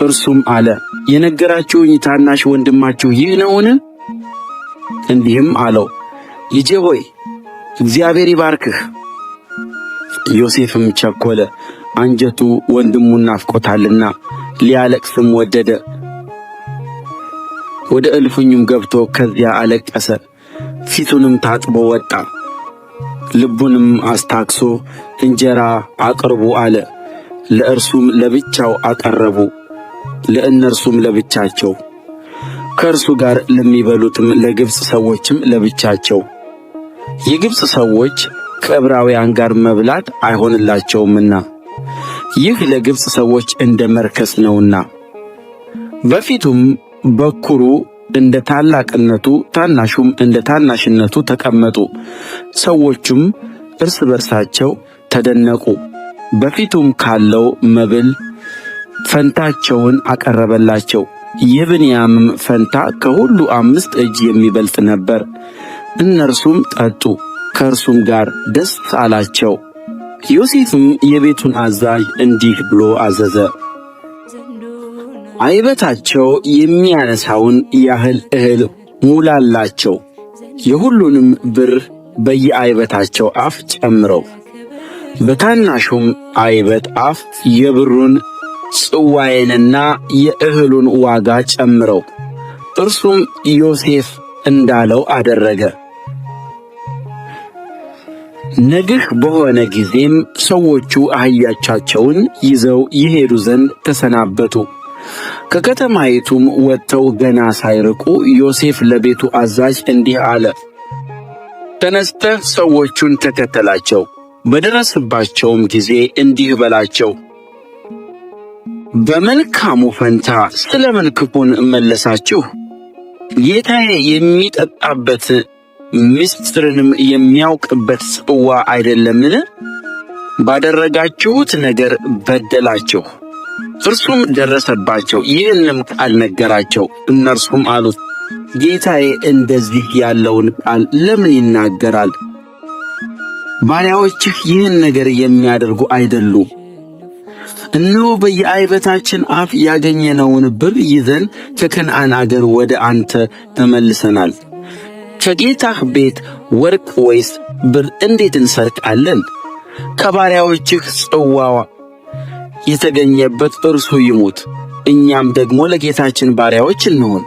እርሱም አለ፣ የነገራችሁኝ ታናሽ ወንድማችሁ ይህ ነውን? እንዲህም አለው፣ ልጄ ሆይ እግዚአብሔር ይባርክህ። ዮሴፍም ቸኰለ፣ አንጀቱ ወንድሙን ናፍቆታልና፣ ሊያለቅስም ወደደ። ወደ እልፍኙም ገብቶ ከዚያ አለቀሰ። ፊቱንም ታጥቦ ወጣ። ልቡንም አስታክሶ እንጀራ አቅርቡ አለ። ለእርሱም ለብቻው አቀረቡ፣ ለእነርሱም ለብቻቸው፣ ከእርሱ ጋር ለሚበሉትም ለግብፅ ሰዎችም ለብቻቸው። የግብፅ ሰዎች ከዕብራውያን ጋር መብላት አይሆንላቸውምና ይህ ለግብፅ ሰዎች እንደ መርከስ ነውና። በፊቱም በኵሩ እንደ ታላቅነቱ ታናሹም እንደ ታናሽነቱ ተቀመጡ። ሰዎቹም እርስ በርሳቸው ተደነቁ። በፊቱም ካለው መብል ፈንታቸውን አቀረበላቸው። የብንያምም ፈንታ ከሁሉ 5 እጅ የሚበልጥ ነበር። እነርሱም ጠጡ፣ ከእርሱም ጋር ደስ አላቸው። ዮሴፍም የቤቱን አዛዥ እንዲህ ብሎ አዘዘ፣ ዓይበታቸው የሚያነሳውን ያህል እህል ሙላላቸው፣ የሁሉንም ብር በየዓይበታቸው አፍ ጨምረው፣ በታናሹም ዓይበት አፍ የብሩን ጽዋዬንና የእህሉን ዋጋ ጨምረው። እርሱም ዮሴፍ እንዳለው አደረገ። ነግህ በሆነ ጊዜም ሰዎቹ አህዮቻቸውን ይዘው ይሄዱ ዘንድ ተሰናበቱ። ከከተማይቱም ወጥተው ገና ሳይርቁ ዮሴፍ ለቤቱ አዛዥ እንዲህ አለ፣ ተነስተህ ሰዎቹን ተከተላቸው። በደረስባቸውም ጊዜ እንዲህ በላቸው፣ በመልካሙ ፈንታ ስለ ምን ክፉን መለሳችሁ? ጌታዬ የሚጠጣበት ምስጢርንም የሚያውቅበት ጽዋ አይደለምን? ባደረጋችሁት ነገር በደላችሁ። እርሱም ደረሰባቸው፣ ይህንም ቃል ነገራቸው። እነርሱም አሉት፣ ጌታዬ እንደዚህ ያለውን ቃል ለምን ይናገራል? ባሪያዎችህ ይህን ነገር የሚያደርጉ አይደሉም። እነሆ በየዓይበታችን አፍ ያገኘነውን ብር ይዘን ከከነዓን አገር ወደ አንተ ተመልሰናል። ከጌታህ ቤት ወርቅ ወይስ ብር እንዴት እንሰርቃለን? ከባሪያዎችህ ጽዋው የተገኘበት እርሱ ይሙት፣ እኛም ደግሞ ለጌታችን ባሪያዎች እንሁን።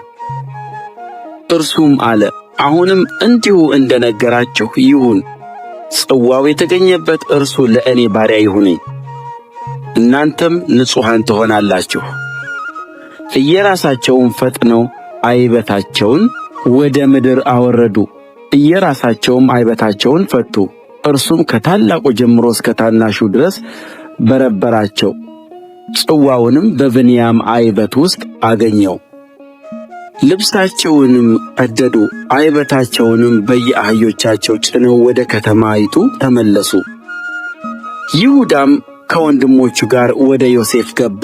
እርሱም አለ፣ አሁንም እንዲሁ እንደ ነገራችሁ ይሁን። ጽዋው የተገኘበት እርሱ ለእኔ ባሪያ ይሁነኝ፣ እናንተም ንጹሐን ትሆናላችሁ። እየራሳቸውም ፈጥነው ዓይበታቸውን ወደ ምድር አወረዱ፣ እየራሳቸውም ዓይበታቸውን ፈቱ። እርሱም ከታላቁ ጀምሮ እስከ ታናሹ ድረስ በረበራቸው። ጽዋውንም በብንያም ዓይበት ውስጥ አገኘው። ልብሳቸውንም ቀደዱ፣ ዓይበታቸውንም በየአህዮቻቸው ጭነው ወደ ከተማይቱ ተመለሱ። ይሁዳም ከወንድሞቹ ጋር ወደ ዮሴፍ ገባ፣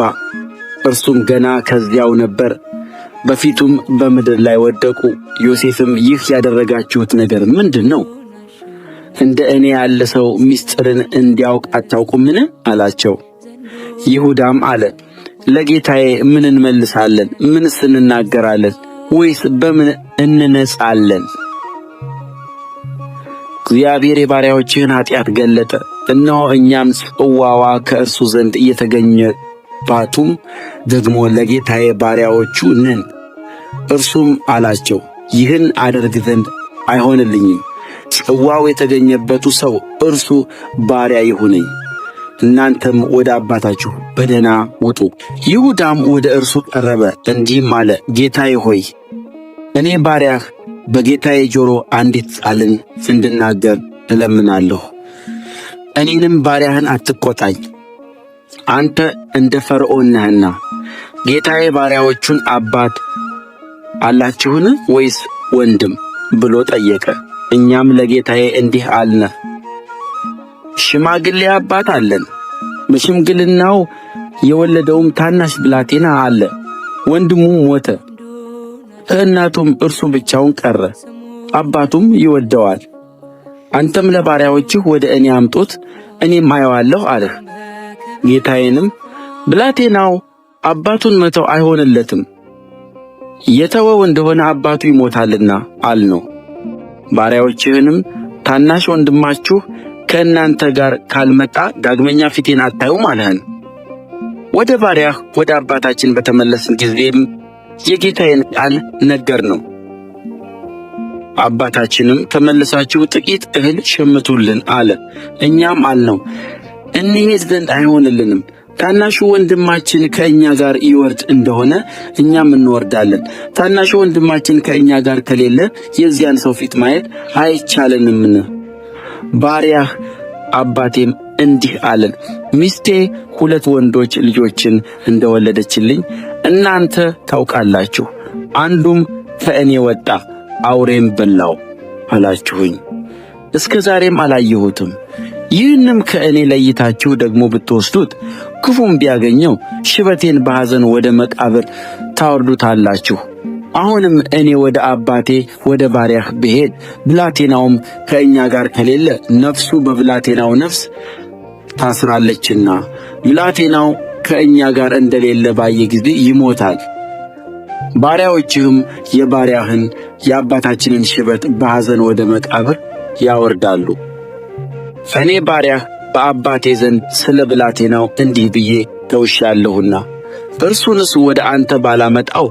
እርሱም ገና ከዚያው ነበር። በፊቱም በምድር ላይ ወደቁ። ዮሴፍም ይህ ያደረጋችሁት ነገር ምንድር ነው? እንደ እኔ ያለ ሰው ምስጢርን እንዲያውቅ አታውቁምን? አላቸው። ይሁዳም አለ፣ ለጌታዬ ምን እንመልሳለን? ምንስ እንናገራለን? ወይስ በምን እንነጻለን? እግዚአብሔር የባሪያዎችህን ኃጢአት ገለጠ። እነሆ እኛም ጽዋዋ ከእርሱ ዘንድ እየተገኘባቱም ደግሞ ለጌታዬ ባሪያዎቹ ነን። እርሱም አላቸው፣ ይህን አደርግ ዘንድ አይሆንልኝም። ጽዋው የተገኘበቱ ሰው እርሱ ባሪያ ይሁነኝ፣ እናንተም ወደ አባታችሁ በደኅና ውጡ። ይሁዳም ወደ እርሱ ቀረበ፣ እንዲህም አለ፣ ጌታዬ ሆይ እኔ ባሪያህ በጌታዬ ጆሮ አንዲት ቃልን እንድናገር እለምናለሁ። እኔንም ባሪያህን አትቆጣኝ። አንተ እንደ ፈርዖን ነህና። ጌታዬ ባሪያዎቹን አባት አላችሁን ወይስ ወንድም ብሎ ጠየቀ። እኛም ለጌታዬ እንዲህ አልነ፣ ሽማግሌ አባት አለን፣ በሽምግልናው የወለደውም ታናሽ ብላቴና አለ። ወንድሙ ሞተ፣ ከእናቱም እርሱ ብቻውን ቀረ፣ አባቱም ይወደዋል። አንተም ለባሪያዎችህ ወደ እኔ አምጡት፣ እኔም አየዋለሁ አልህ። ጌታዬንም ብላቴናው አባቱን መተው አይሆንለትም፣ የተወው እንደሆነ አባቱ ይሞታልና አልነው። ባሪያዎችህንም ታናሽ ወንድማችሁ ከእናንተ ጋር ካልመጣ ዳግመኛ ፊቴን አታዩም አልኸን። ወደ ባሪያህ ወደ አባታችን በተመለስን ጊዜም የጌታዬን ቃል ነገርነው። አባታችንም ተመልሳችሁ ጥቂት እህል ሸምቱልን አለ። እኛም አልነው፣ እንሄድ ዘንድ አይሆንልንም። ታናሹ ወንድማችን ከእኛ ጋር ይወርድ እንደሆነ እኛም እንወርዳለን። ታናሹ ወንድማችን ከእኛ ጋር ከሌለ የዚያን ሰው ፊት ማየት አይቻለንምን? ባሪያህ አባቴም እንዲህ አለን፣ ሚስቴ 2 ወንዶች ልጆችን እንደወለደችልኝ እናንተ ታውቃላችሁ። አንዱም ከእኔ ወጣ፣ አውሬም በላው አላችሁኝ። እስከ ዛሬም አላየሁትም። ይህንም ከእኔ ለይታችሁ ደግሞ ብትወስዱት ክፉም ቢያገኘው ሽበቴን በሐዘን ወደ መቃብር ታወርዱታላችሁ። አሁንም እኔ ወደ አባቴ ወደ ባሪያህ ብሄድ ብላቴናውም ከእኛ ጋር ከሌለ ነፍሱ በብላቴናው ነፍስ ታስራለችና ብላቴናው ከእኛ ጋር እንደሌለ ባየ ጊዜ ይሞታል። ባሪያዎችህም የባሪያህን የአባታችንን ሽበት በሐዘን ወደ መቃብር ያወርዳሉ። እኔ ባሪያህ በአባቴ ዘንድ ስለ ብላቴናው እንዲህ ብዬ ተውሻለሁና እርሱንስ ወደ አንተ ባላመጣው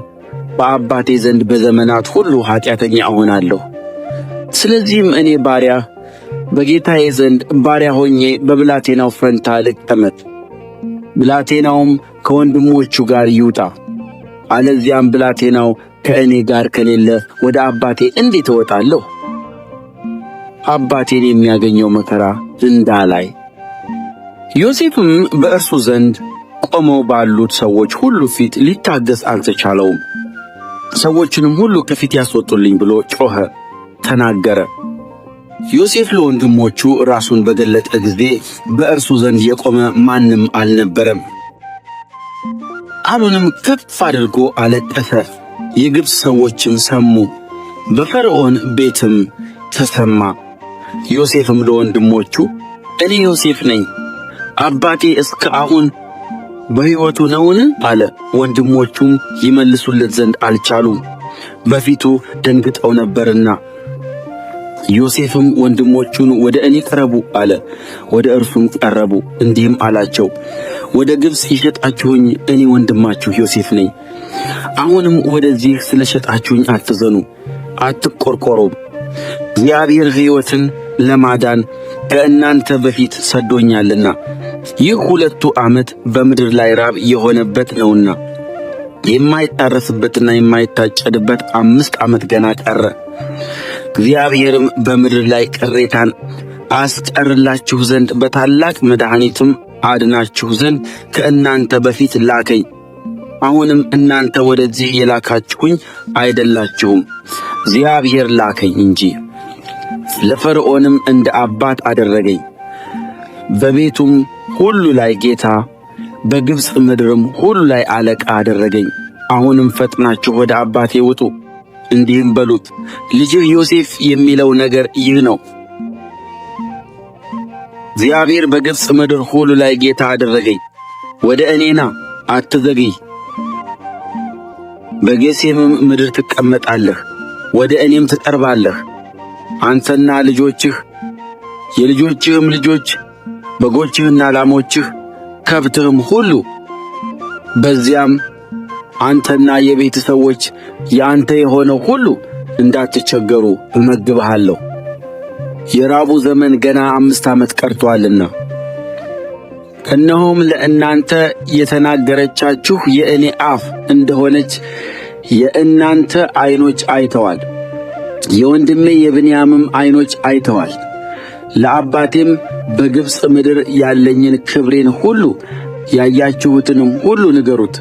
በአባቴ ዘንድ በዘመናት ሁሉ ኃጢአተኛ እሆናለሁ። ስለዚህም እኔ ባሪያህ በጌታዬ ዘንድ ባሪያ ሆኜ በብላቴናው ፈንታ ልቀመጥ፣ ብላቴናውም ከወንድሞቹ ጋር ይውጣ። አለዚያም ብላቴናው ከእኔ ጋር ከሌለ ወደ አባቴ እንዴት እወጣለሁ? አባቴን የሚያገኘው መከራ እንዳላይ። ዮሴፍም በእርሱ ዘንድ ቆመው ባሉት ሰዎች ሁሉ ፊት ሊታገስ አልተቻለውም። ሰዎቹንም ሁሉ ከፊት ያስወጡልኝ ብሎ ጮኸ፣ ተናገረ። ዮሴፍ ለወንድሞቹ ራሱን በገለጠ ጊዜ በእርሱ ዘንድ የቆመ ማንም አልነበረም። ቃሉንም ከፍ አድርጎ አለቀሰ። የግብፅ ሰዎችም ሰሙ፣ በፈርዖን ቤትም ተሰማ። ዮሴፍም ለወንድሞቹ እኔ ዮሴፍ ነኝ፣ አባቴ እስከ አሁን በሕይወቱ ነውን? አለ። ወንድሞቹም ይመልሱለት ዘንድ አልቻሉም፣ በፊቱ ደንግጠው ነበርና። ዮሴፍም ወንድሞቹን ወደ እኔ ቅረቡ አለ። ወደ እርሱም ቀረቡ፣ እንዲህም አላቸው፣ ወደ ግብፅ የሸጣችሁኝ እኔ ወንድማችሁ ዮሴፍ ነኝ። አሁንም ወደዚህ ስለ ሸጣችሁኝ አትዘኑ፣ አትቈርቈሩም። እግዚአብሔር ሕይወትን ለማዳን ከእናንተ በፊት ሰዶኛልና፣ ይህ 2 ዓመት በምድር ላይ ራብ የሆነበት ነውና የማይታረስበትና የማይታጨድበት 5 ዓመት ገና ቀረ። እግዚአብሔርም በምድር ላይ ቅሬታን አስቀርላችሁ ዘንድ በታላቅ መድኃኒትም አድናችሁ ዘንድ ከእናንተ በፊት ላከኝ። አሁንም እናንተ ወደዚህ የላካችሁኝ አይደላችሁም፣ እግዚአብሔር ላከኝ እንጂ። ለፈርዖንም እንደ አባት አደረገኝ፣ በቤቱም ሁሉ ላይ ጌታ፣ በግብፅ ምድርም ሁሉ ላይ አለቃ አደረገኝ። አሁንም ፈጥናችሁ ወደ አባቴ ውጡ፣ እንዲህም በሉት፣ ልጅህ ዮሴፍ የሚለው ነገር ይህ ነው። እግዚአብሔር በግብፅ ምድር ሁሉ ላይ ጌታ አደረገኝ። ወደ እኔ ና፣ አትዘግይ። በጌሤምም ምድር ትቀመጣለህ፣ ወደ እኔም ትቀርባለህ፣ አንተና ልጆችህ፣ የልጆችህም ልጆች፣ በጎችህና ላሞችህ፣ ከብትህም ሁሉ። በዚያም አንተና የቤት ሰዎች ያንተ የሆነው ሁሉ እንዳትቸገሩ እመግብሃለሁ። የራቡ ዘመን ገና 5 ዓመት ቀርቶአልና። እነሆም ለእናንተ የተናገረቻችሁ የእኔ አፍ እንደሆነች የእናንተ ዓይኖች አይተዋል፣ የወንድሜ የብንያምም ዓይኖች አይተዋል። ለአባቴም በግብፅ ምድር ያለኝን ክብሬን ሁሉ ያያችሁትንም ሁሉ ንገሩት።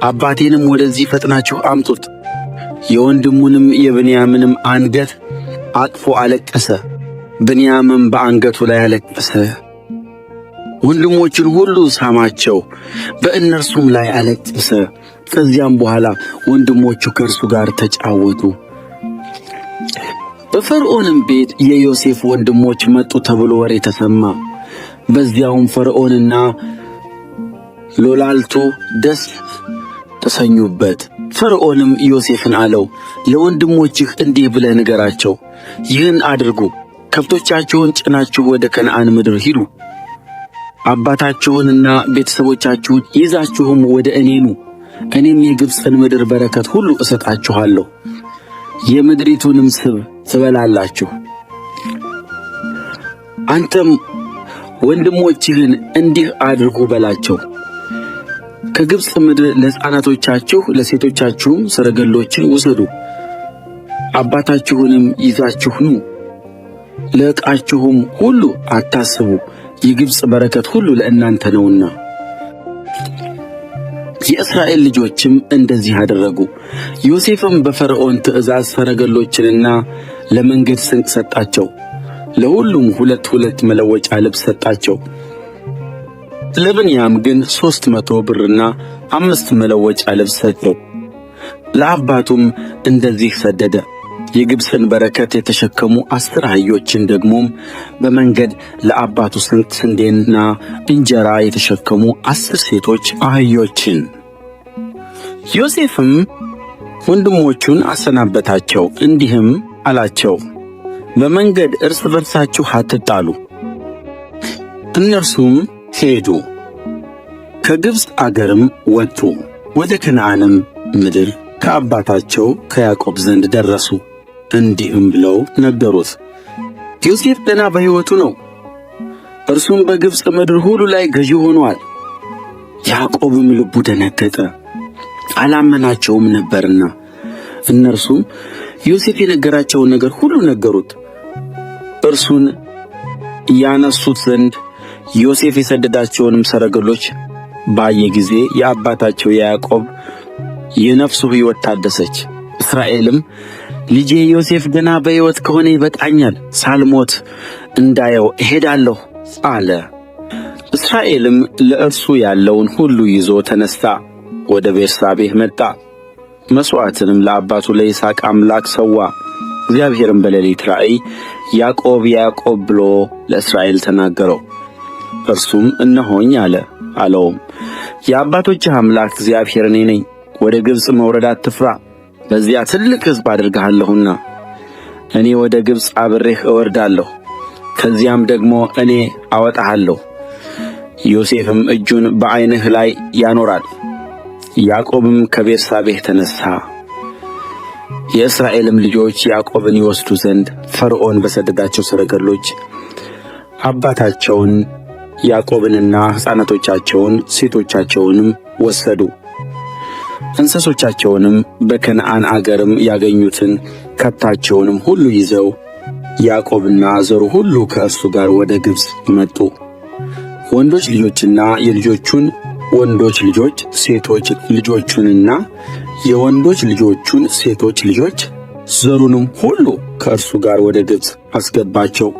አባቴንም ወደዚህ ፈጥናችሁ አምጡት። የወንድሙንም የብንያምንም አንገት አቅፎ አለቀሰ፣ ብንያምም በአንገቱ ላይ አለቀሰ። ወንድሞቹን ሁሉ ሳማቸው፣ በእነርሱም ላይ አለቀሰ። ከዚያም በኋላ ወንድሞቹ ከእርሱ ጋር ተጫወቱ። በፈርዖንም ቤት የዮሴፍ ወንድሞች መጡ ተብሎ ወሬ ተሰማ። በዚያውም ፈርዖንና ሎላልቱ ደስ ተሰኙበት። ፈርዖንም ዮሴፍን አለው፣ ለወንድሞችህ እንዲህ ብለህ ንገራቸው፣ ይህን አድርጉ፣ ከብቶቻችሁን ጭናችሁ ወደ ከነዓን ምድር ሂዱ፣ አባታችሁንና ቤተሰቦቻችሁን ይዛችሁም ወደ እኔ ኑ። እኔም የግብፅን ምድር በረከት ሁሉ እሰጣችኋለሁ፣ የምድሪቱንም ስብ ትበላላችሁ። አንተም ወንድሞችህን እንዲህ አድርጉ በላቸው፣ ከግብፅ ምድር ለሕፃናቶቻችሁ ለሴቶቻችሁም ሰረገሎችን ውሰዱ፣ አባታችሁንም ይዛችሁ ኑ። ለዕቃችሁም ሁሉ አታስቡ፣ የግብፅ በረከት ሁሉ ለእናንተ ነውና። የእስራኤል ልጆችም እንደዚህ አደረጉ። ዮሴፍም በፈርዖን ትእዛዝ ሰረገሎችንና ለመንገድ ስንቅ ሰጣቸው። ለሁሉም 2 መለወጫ ልብስ ሰጣቸው። ለብንያም ግን 300 ብርና 5 መለወጫ ልብስ ሰጠው። ለአባቱም እንደዚህ ሰደደ፣ የግብፅን በረከት የተሸከሙ 10 አህዮችን፣ ደግሞም በመንገድ ለአባቱ ስንዴና እንጀራ የተሸከሙ 10 ሴቶች አህዮችን። ዮሴፍም ወንድሞቹን አሰናበታቸው፣ እንዲህም አላቸው፣ በመንገድ እርስ በርሳችሁ አትጣሉ። እነርሱም ሄዱ፣ ከግብፅ አገርም ወጡ፣ ወደ ከነዓንም ምድር ከአባታቸው ከያዕቆብ ዘንድ ደረሱ። እንዲህም ብለው ነገሩት፣ ዮሴፍ ገና በሕይወቱ ነው፣ እርሱም በግብፅ ምድር ሁሉ ላይ ገዢ ሆኖአል። ያዕቆብም ልቡ ደነገጠ፣ አላመናቸውም ነበርና። እነርሱም ዮሴፍ የነገራቸውን ነገር ሁሉ ነገሩት። እርሱን ያነሱት ዘንድ ዮሴፍ የሰደዳቸውንም ሰረገሎች ባየ ጊዜ የአባታቸው የያዕቆብ የነፍሱ ሕይወት ታደሰች። እስራኤልም ልጄ ዮሴፍ ገና በሕይወት ከሆነ ይበቃኛል፣ ሳልሞት እንዳየው እሄዳለሁ አለ። እስራኤልም ለእርሱ ያለውን ሁሉ ይዞ ተነሣ፣ ወደ ቤርሳቤህ መጣ። መሥዋዕትንም ለአባቱ ለይስሐቅ አምላክ ሰዋ። እግዚአብሔርም በሌሊት ራእይ ያዕቆብ ያዕቆብ ብሎ ለእስራኤል ተናገረው። እርሱም እነሆኝ አለ። አለውም የአባቶችህ አምላክ እግዚአብሔር እኔ ነኝ። ወደ ግብፅ መውረድ አትፍራ፣ በዚያ ትልቅ ሕዝብ አድርግሃለሁና። እኔ ወደ ግብፅ አብሬህ እወርዳለሁ፣ ከዚያም ደግሞ እኔ አወጣሃለሁ። ዮሴፍም እጁን በዓይንህ ላይ ያኖራል። ያዕቆብም ከቤርሳቤህ ተነሣ። የእስራኤልም ልጆች ያዕቆብን ይወስዱ ዘንድ ፈርዖን በሰደዳቸው ሰረገሎች አባታቸውን ያዕቆብንና ሕፃናቶቻቸውን ሴቶቻቸውንም ወሰዱ። እንስሶቻቸውንም በከነዓን አገርም ያገኙትን ከብታቸውንም ሁሉ ይዘው ያዕቆብና ዘሩ ሁሉ ከእርሱ ጋር ወደ ግብፅ መጡ። ወንዶች ልጆችና የልጆቹን ወንዶች ልጆች ሴቶች ልጆቹንና የወንዶች ልጆቹን ሴቶች ልጆች ዘሩንም ሁሉ ከእርሱ ጋር ወደ ግብፅ አስገባቸው።